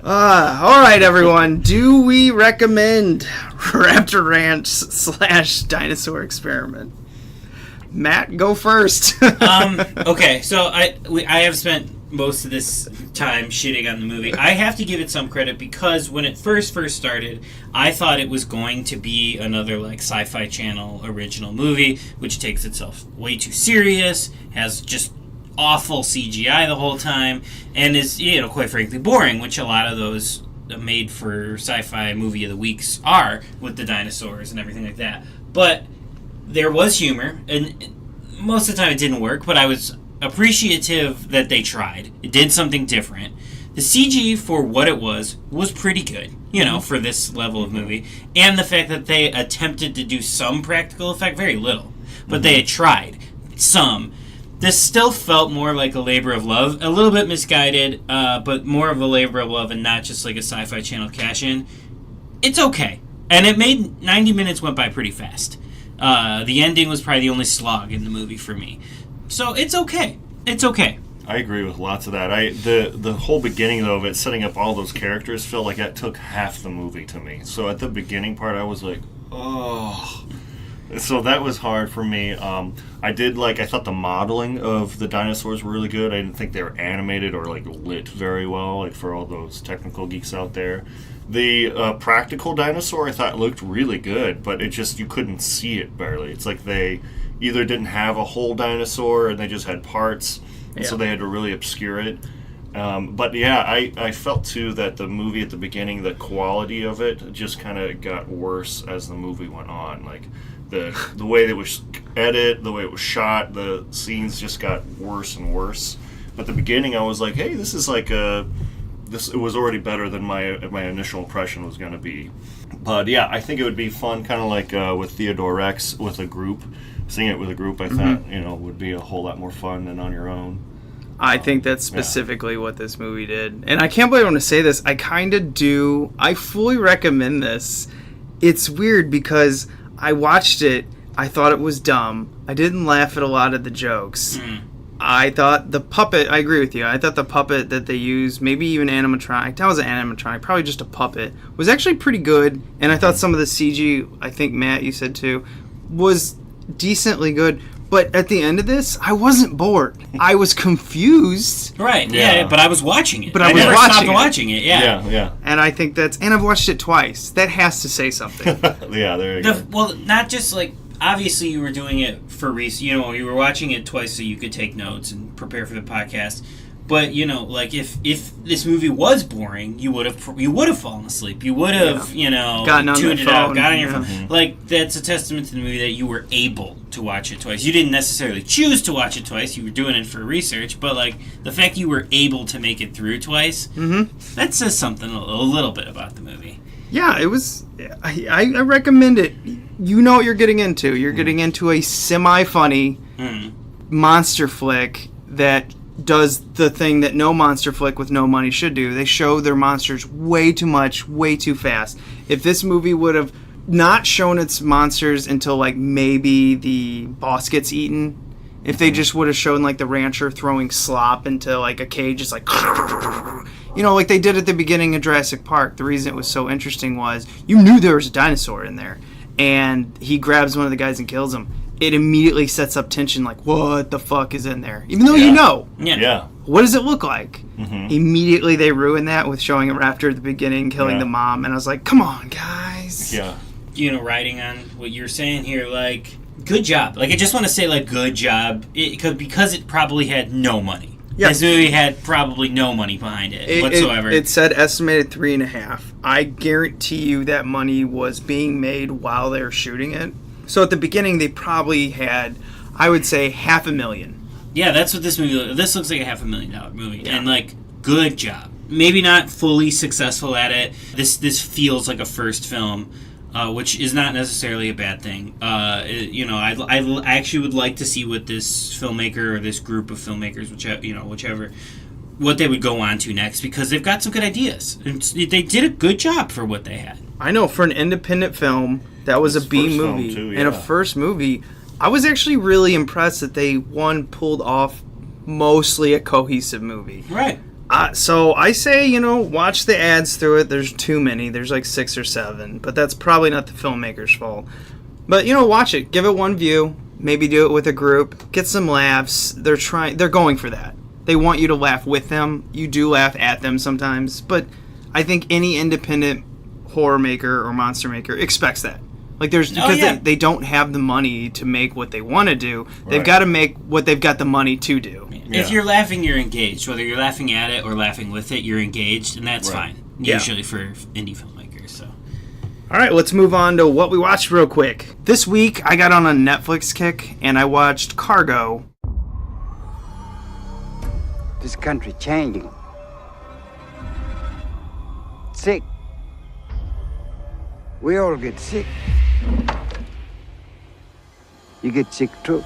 All right, everyone. Do we recommend Raptor Ranch / Dinosaur Experiment? Matt, go first. Okay, so I have spent most of this time shitting on the movie. I have to give it some credit because when it first started, I thought it was going to be another like Sci-Fi Channel original movie, which takes itself way too serious, has just awful CGI the whole time, and is, quite frankly boring, which a lot of those made for sci-fi movie of the weeks are, with the dinosaurs and everything like that. But there was humor, and most of the time it didn't work, but I was appreciative that they tried. It did something different. The CG for what it was pretty good, for this level of movie. And the fact that they attempted to do some practical effect, very little, but they had tried some. This still felt more like a labor of love, a little bit misguided, but more of a labor of love and not just like a Sci-Fi Channel cash-in. It's okay. And it made 90 minutes went by pretty fast. The ending was probably the only slog in the movie for me. So it's okay. It's okay. I agree with lots of that. The whole beginning, though, of it, setting up all those characters, felt like that took half the movie to me. So at the beginning part, I was like, oh. So that was hard for me. I thought the modeling of the dinosaurs were really good. I didn't think they were animated or, lit very well, for all those technical geeks out there. The practical dinosaur, I thought, looked really good, but you couldn't see it barely. It's like they either didn't have a whole dinosaur and they just had parts. And so they had to really obscure it. But yeah, I felt too that the movie at the beginning, the quality of it just kind of got worse as the movie went on. The way it was edited, the way it was shot, the scenes just got worse and worse. But the beginning, I was like, hey, this is it was already better than my initial impression was going to be. But yeah, I think it would be fun, kind of like with Theodore Rex with a group. Seeing it with a group, I thought, would be a whole lot more fun than on your own. I think that's specifically what this movie did. And I can't believe I'm going to say this. I kind of do. I fully recommend this. It's weird because I watched it. I thought it was dumb. I didn't laugh at a lot of the jokes. I thought the puppet, I agree with you. I thought the puppet that they used, maybe even animatronic, that was an animatronic, probably just a puppet, was actually pretty good. And I thought some of the CG, I think Matt, you said too, was decently good, but at the end of this, I wasn't bored. I was confused. Right, yeah, but I was watching it. But I never stopped watching it, yeah. And I think and I've watched it twice. That has to say something. Yeah, there you go. Well, not just obviously you were doing it for you were watching it twice so you could take notes and prepare for the podcast. But if this movie was boring, you would have fallen asleep. You would have gotten on tuned the it out, phone. gotten on your phone. That's a testament to the movie that you were able to watch it twice. You didn't necessarily choose to watch it twice. You were doing it for research, but the fact you were able to make it through twice, that says something a little bit about the movie. Yeah, it was. I recommend it. You know what you're getting into. You're getting into a semi-funny monster flick that does the thing that no monster flick with no money should do. They show their monsters way too much, way too fast. If this movie would have not shown its monsters until maybe the boss gets eaten, if they just would have shown the rancher throwing slop into a cage, just like they did at the beginning of Jurassic Park. The reason it was so interesting was you knew there was a dinosaur in there, and he grabs one of the guys and kills him. It immediately sets up tension, what the fuck is in there? Even though you know. Yeah. What does it look like? Immediately they ruin that with showing a raptor at the beginning, killing the mom, and I was like, come on, guys. Yeah. Riding on what you're saying here, good job. I just want to say, good job, because it probably had no money. Yep. This movie had probably no money behind it whatsoever. It said estimated 3.5. I guarantee you that money was being made while they were shooting it. So at the beginning, they probably had, I would say, $500,000. Yeah, that's what this movie. This looks like a $500,000 movie, and good job. Maybe not fully successful at it. This feels like a first film, which is not necessarily a bad thing. I actually would like to see what this filmmaker or this group of filmmakers, whichever, what they would go on to next, because they've got some good ideas. And they did a good job for what they had. I know, for an independent film, that was a B movie, and a first movie. I was actually really impressed that they, pulled off mostly a cohesive movie. Right. So I say, watch the ads through it. There's too many. There's 6 or 7, but that's probably not the filmmaker's fault. But, watch it. Give it one view. Maybe do it with a group. Get some laughs. They're going for that. They want you to laugh with them. You do laugh at them sometimes, but I think any independent horror maker or monster maker expects that. They don't have the money to make what they want to do. They've got to make what they've got the money to do. If you're laughing, you're engaged. Whether you're laughing at it or laughing with it, you're engaged, and that's fine. Usually for indie filmmakers. So, all right, let's move on to what we watched real quick. This week, I got on a Netflix kick, and I watched Cargo. This country changing. Sick. We all get sick. You get sick too.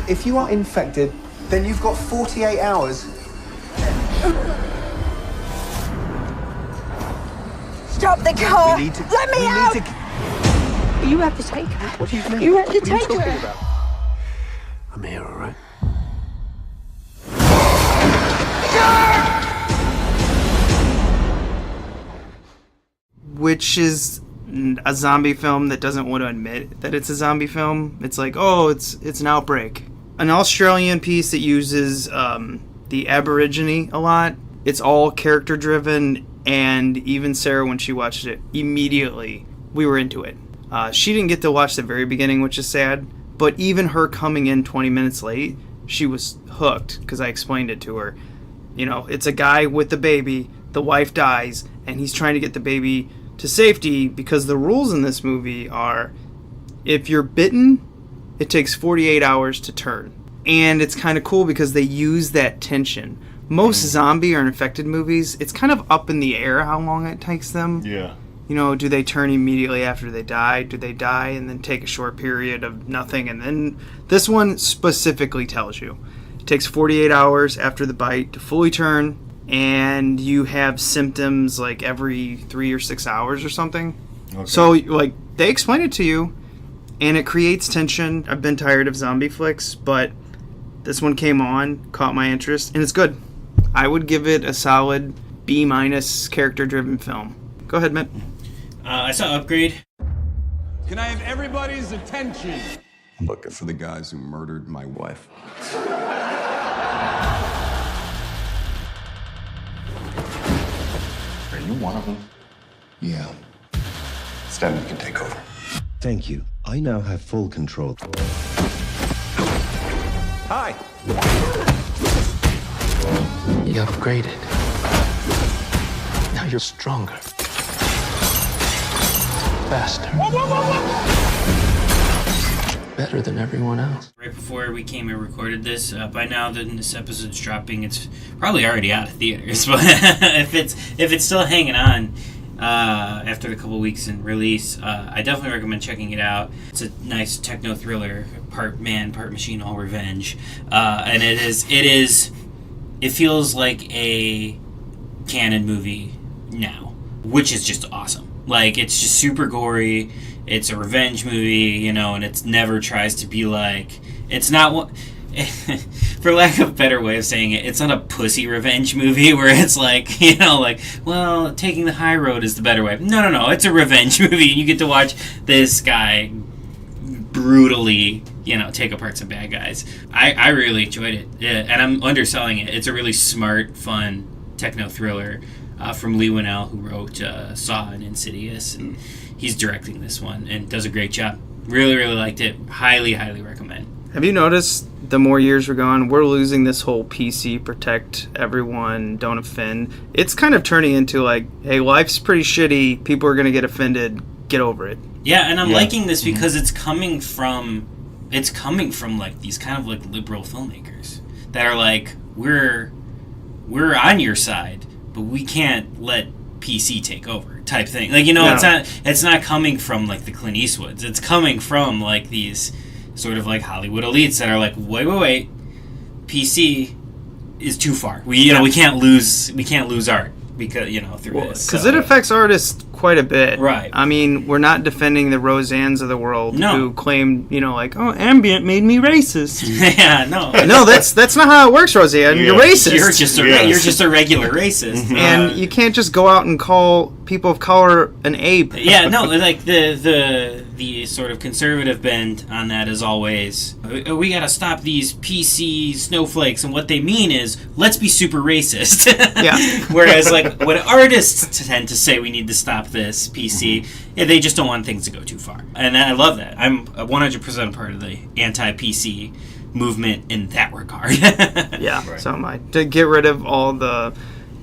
If you are infected, then you've got 48 hours. Stop the car! We need to, Let me out! You have to take her. What do you mean? You have to What are you take talking her. about? I'm here, all right? Which is a zombie film that doesn't want to admit that it's a zombie film. It's like, oh, it's an outbreak. An Australian piece that uses the Aborigine a lot. It's all character driven, and even Sarah, when she watched it, immediately we were into it. She didn't get to watch the very beginning, which is sad, but even her coming in 20 minutes late, she was hooked because I explained it to her. You know, it's a guy with a baby, the wife dies, and he's trying to get the baby to safety because the rules in this movie are if you're bitten, it takes 48 hours to turn. And it's kind of cool because they use that tension. Most zombie or infected movies, it's kind of up in the air how long it takes them. Yeah. You know, do they turn immediately after they die? Do they die and then take a short period of nothing? And then this one specifically tells you. It takes 48 hours after the bite to fully turn, and you have symptoms like every 3 or 6 hours or something. Okay. So, like, they explain it to you, and it creates tension. I've been tired of zombie flicks, but this one came on, caught my interest, and it's good. I would give it a solid B- character-driven film. Go ahead, Matt. I saw Upgrade. Can I have everybody's attention? I'm looking for the guys who murdered my wife. Are you one of them? Yeah. Stephan can take over. Thank you. I now have full control. Hi. You got upgraded. Now you're stronger. Faster. Better than everyone else. Right before we came and recorded this, by now that this episode's dropping, it's probably already out of theaters. But if it's still hanging on after the couple weeks in release, I definitely recommend checking it out. It's a nice techno thriller, part man, part machine, all revenge, and it feels like a canon movie now, which is just awesome. Like, it's just super gory. It's a revenge movie, you know, and it never tries to be like... It's not what... For lack of a better way of saying it, it's not a pussy revenge movie where it's like, you know, like, well, taking the high road is the better way. No. It's a revenge movie. You get to watch this guy brutally, you know, take apart some bad guys. I really enjoyed it. Yeah, and I'm underselling it. It's a really smart, fun techno thriller from Lee Winnell, who wrote Saw and Insidious, and he's directing this one and does a great job. Really, really liked it. Highly, highly recommend. Have you noticed the more years we're going, we're losing this whole PC, protect everyone, don't offend. It's kind of turning into like, hey, life's pretty shitty. People are going to get offended. Get over it. Yeah, and I'm liking this because it's coming from like these kind of like liberal filmmakers that are like, we're on your side, but we can't let PC take over type thing. Like, you know, it's not coming from like the Clint Eastwoods. It's coming from like these sort of like Hollywood elites that are like, wait, PC is too far. We can't lose art because, you know, through this. Because it affects artists quite a bit. Right. I mean, we're not defending the Roseannes of the world who claim, you know, like, oh, ambient made me racist. Yeah, no. No, that's not how it works, Roseanne. You're racist. You're just a regular racist. And you can't just go out and call people of color an ape. Yeah, no, like the sort of conservative bend on that is always, we gotta stop these PC snowflakes, and what they mean is, let's be super racist. Yeah. Whereas, like, when artists tend to say we need to stop this PC, yeah, they just don't want things to go too far. And I love that. I'm 100% part of the anti-PC movement in that regard. Yeah, right. So am I. To get rid of all the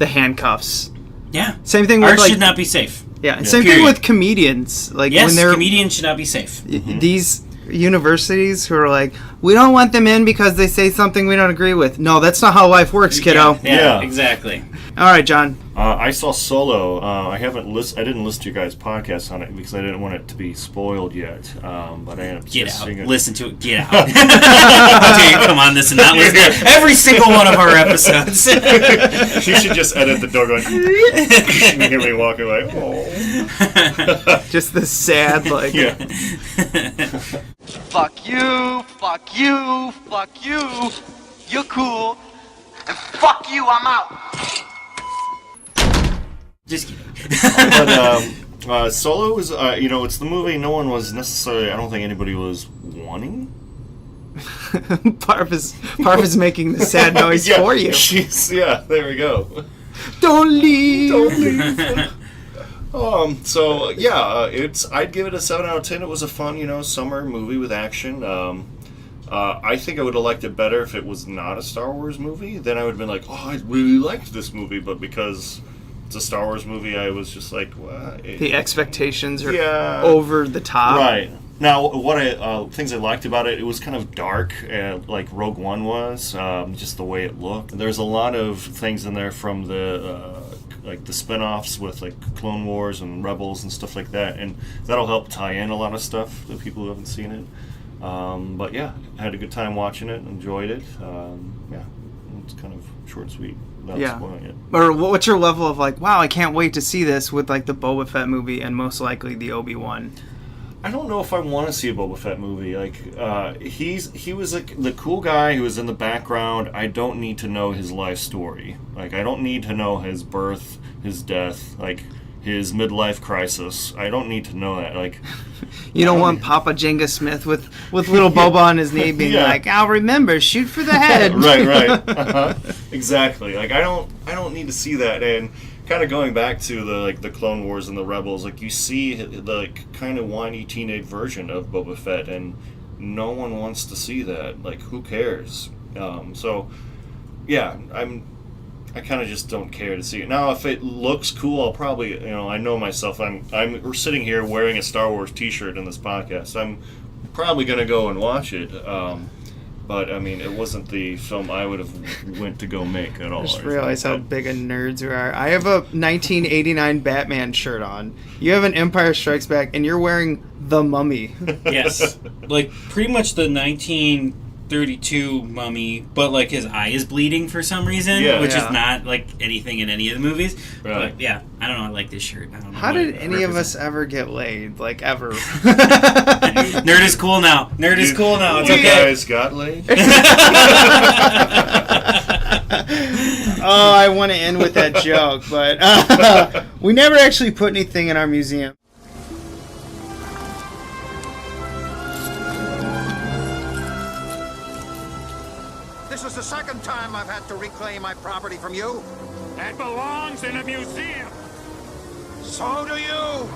handcuffs. Yeah. Same thing with art like, should not be safe. Yeah, same thing with comedians. Like yes, when they're, comedians should not be safe. These universities who are like, we don't want them in because they say something we don't agree with. No, that's not how life works, kiddo. Yeah, exactly. All right, John. I saw Solo. I didn't listen to your guys' podcast on it because I didn't want it to be spoiled yet. But I ended up get out. seeing it. Listen to it. Get out. How dare you come on this and not listen to every single one of our episodes. You should just edit the door going. And hear me walking like, oh. Just the sad like. Yeah. Fuck you. Fuck you. Fuck you. You're cool. And fuck you. I'm out. Just kidding. But Solo was, it's the movie no one was necessarily, I don't think anybody was wanting. Parv is making the sad noise for you. There we go. Don't leave. Don't leave. I'd give it a 7 out of 10. It was a fun, summer movie with action. I think I would have liked it better if it was not a Star Wars movie. Then I would have been like, oh, I really liked this movie, but because it's a Star Wars movie, I was just like, what? The expectations are over the top. Right. Now, what things I liked about it, it was kind of dark, like Rogue One was, just the way it looked. There's a lot of things in there from the spin-offs with like Clone Wars and Rebels and stuff like that, and that'll help tie in a lot of stuff to people who haven't seen it. But yeah, I had a good time watching it, enjoyed it. It's kind of short and sweet. Spoiling it. Or what's your level of like, wow, I can't wait to see this with like the Boba Fett movie and most likely the Obi-Wan? I don't know if I want to see a Boba Fett movie. Like, he was like the cool guy who was in the background. I don't need to know his life story. Like, I don't need to know his birth, his death, like his midlife crisis. I don't need to know that. Like, you don't want Papa Jenga Smith with little Boba on his knee being like, I'll remember, shoot for the head. Right. Exactly. Like, I don't need to see that. And kind of going back to the Clone Wars and the Rebels, like you see the kind of whiny teenage version of Boba Fett, and no one wants to see that. Like, who cares? I kind of just don't care to see it. Now, if it looks cool, I'll probably, I know myself. We're sitting here wearing a Star Wars T-shirt in this podcast. I'm probably gonna go and watch it. But I mean, it wasn't the film I would have went to go make at all. I just realized how big of nerds we are. I have a 1989 Batman shirt on. You have an Empire Strikes Back, and you're wearing The Mummy. Yes, like pretty much the 1932 Mummy, but like his eye is bleeding for some reason, which is not like anything in any of the movies. Right. But yeah, I don't know. I like this shirt. I don't know. How did any of us ever get laid? Like, ever? Nerd is cool now. Nerd is cool now. It's you okay. guys got laid? Oh, I want to end with that joke, but we never actually put anything in our museum. This is the second time I've had to reclaim my property from you. That belongs in a museum. So do you.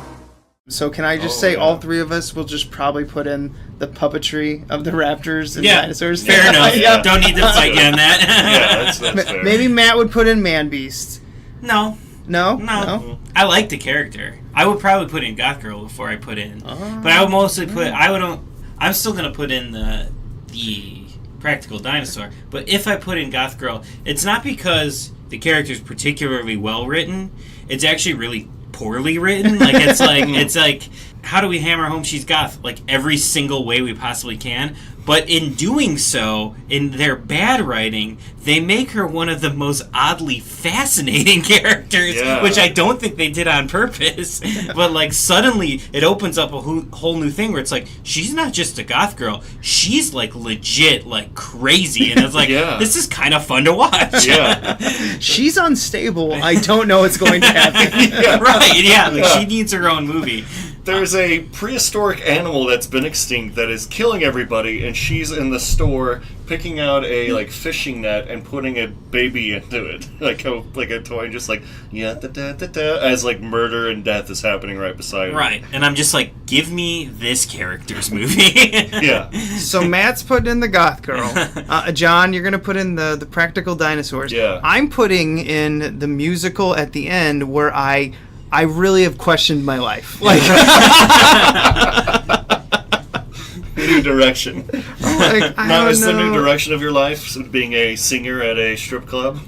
So can I just say all three of us will just probably put in the puppetry of the raptors and dinosaurs? Fair enough. Yeah. Don't need to fight you on that. That's fair. Maybe Matt would put in Man Beast. No. No? I like the character. I would probably put in Goth Girl before I put in. But I would mostly put... I'm still going to put in the practical dinosaur. But if I put in Goth Girl, it's not because the character is particularly well written. It's actually really poorly written. Like, it's like how do we hammer home she's goth? Like, every single way we possibly can. But in doing so, in their bad writing, they make her one of the most oddly fascinating characters, which I don't think they did on purpose. But like suddenly it opens up a whole new thing where it's like, she's not just a goth girl, she's like legit like crazy, and it's like, this is kind of fun to watch. She's unstable. I don't know what's going to happen. Like she needs her own movie. There's a prehistoric animal that's been extinct that is killing everybody, and she's in the store picking out a like fishing net and putting a baby into it, like a toy, and just like as like murder and death is happening right beside her. Right, and I'm just like, give me this character's movie. So Matt's putting in the goth girl. John, you're gonna put in the practical dinosaurs. I'm putting in the musical at the end where I really have questioned my life. Like, new direction. Now, is the new know. direction of your life being a singer at a strip club?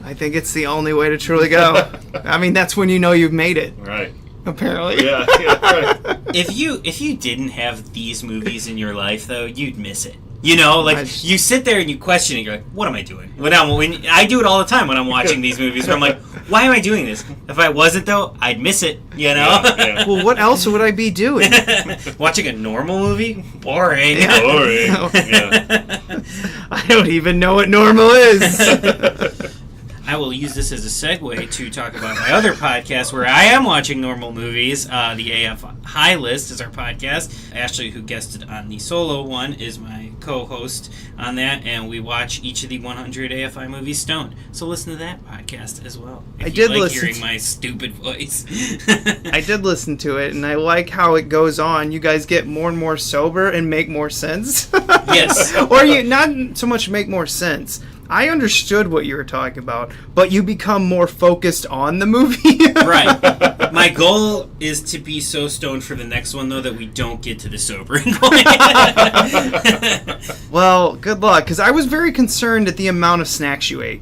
I think it's the only way to truly go. I mean, that's when you know you've made it. Right. Apparently. Yeah, right. If you didn't have these movies in your life, though, you'd miss it. You know, like, you sit there and you question it, you're like, what am I doing? When I do it all the time when I'm watching these movies, where I'm like, why am I doing this? If I wasn't, though, I'd miss it, you know? Well, what else would I be doing? Watching a normal movie? Boring. Boring. I don't even know what normal is. I will use this as a segue to talk about my other podcast where I am watching normal movies. The AF High List is our podcast. Ashley, who guested on the solo one, is my co-host on that, and we watch each of the 100 AFI movies stoned. So listen to that podcast as well. If you like hearing my stupid voice. I did listen to it, and I like how it goes on. You guys get more and more sober and make more sense. Yes. Or you not so much make more sense. I understood what you were talking about, but you become more focused on the movie. Right. My goal is to be so stoned for the next one, though, that we don't get to the sobering point. Well, good luck, because I was very concerned at the amount of snacks you ate.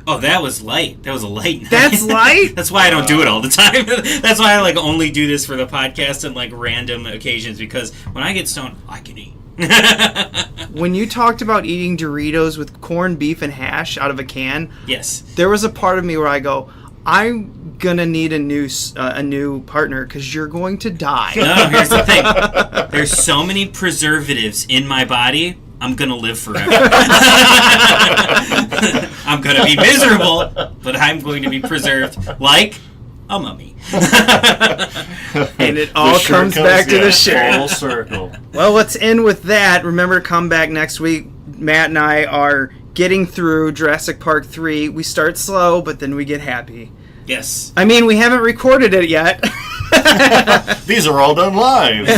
Oh, that was light. That was a light night. That's light? That's why I don't do it all the time. That's why I only do this for the podcast and random occasions, because when I get stoned, I can eat. When you talked about eating Doritos with corned beef and hash out of a can, yes, there was a part of me where I go, I'm gonna need a new partner because you're going to die. No, here's the thing. There's so many preservatives in my body, I'm gonna live forever. I'm gonna be miserable, but I'm going to be preserved like a mummy. And it all comes back to the shirt. Full circle. Well, let's end with that. Remember to come back next week. Matt and I are getting through Jurassic Park 3. We start slow, but then we get happy. Yes. I mean, we haven't recorded it yet. These are all done live.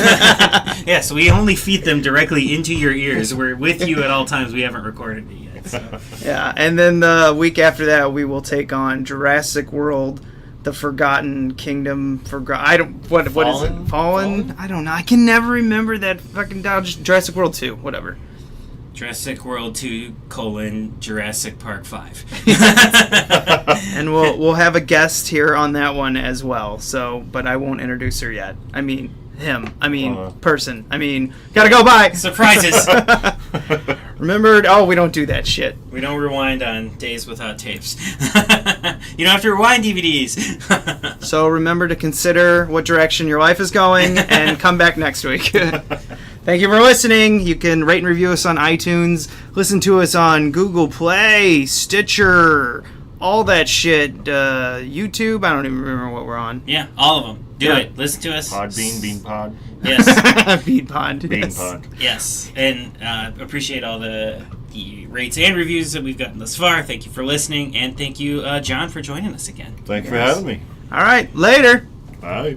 Yeah, so we only feed them directly into your ears. We're with you at all times. We haven't recorded it yet. So. Yeah, and then the week after that, we will take on Jurassic World, The Forgotten Kingdom. What is it? Fallen? I don't know. I can never remember that fucking Jurassic World 2. Whatever. Jurassic World 2, Jurassic Park 5. And we'll have a guest here on that one as well. So, but I won't introduce her yet. I mean, him. I mean, person. I mean, gotta go by. Surprises. Remember? Oh, we don't do that shit. We don't rewind on days without tapes. You don't have to rewind DVDs. So remember to consider what direction your life is going and come back next week. Thank you for listening. You can rate and review us on iTunes. Listen to us on Google Play, Stitcher, all that shit. YouTube. I don't even remember what we're on. Yeah, all of them. Do it. Listen to us. Podbean, Beanpod. Yes. Beanpod. Beanpod. Yes. And appreciate all the rates and reviews that we've gotten thus far. Thank you for listening. And thank you, John, for joining us again. Thanks for having me. All right. Later. Bye.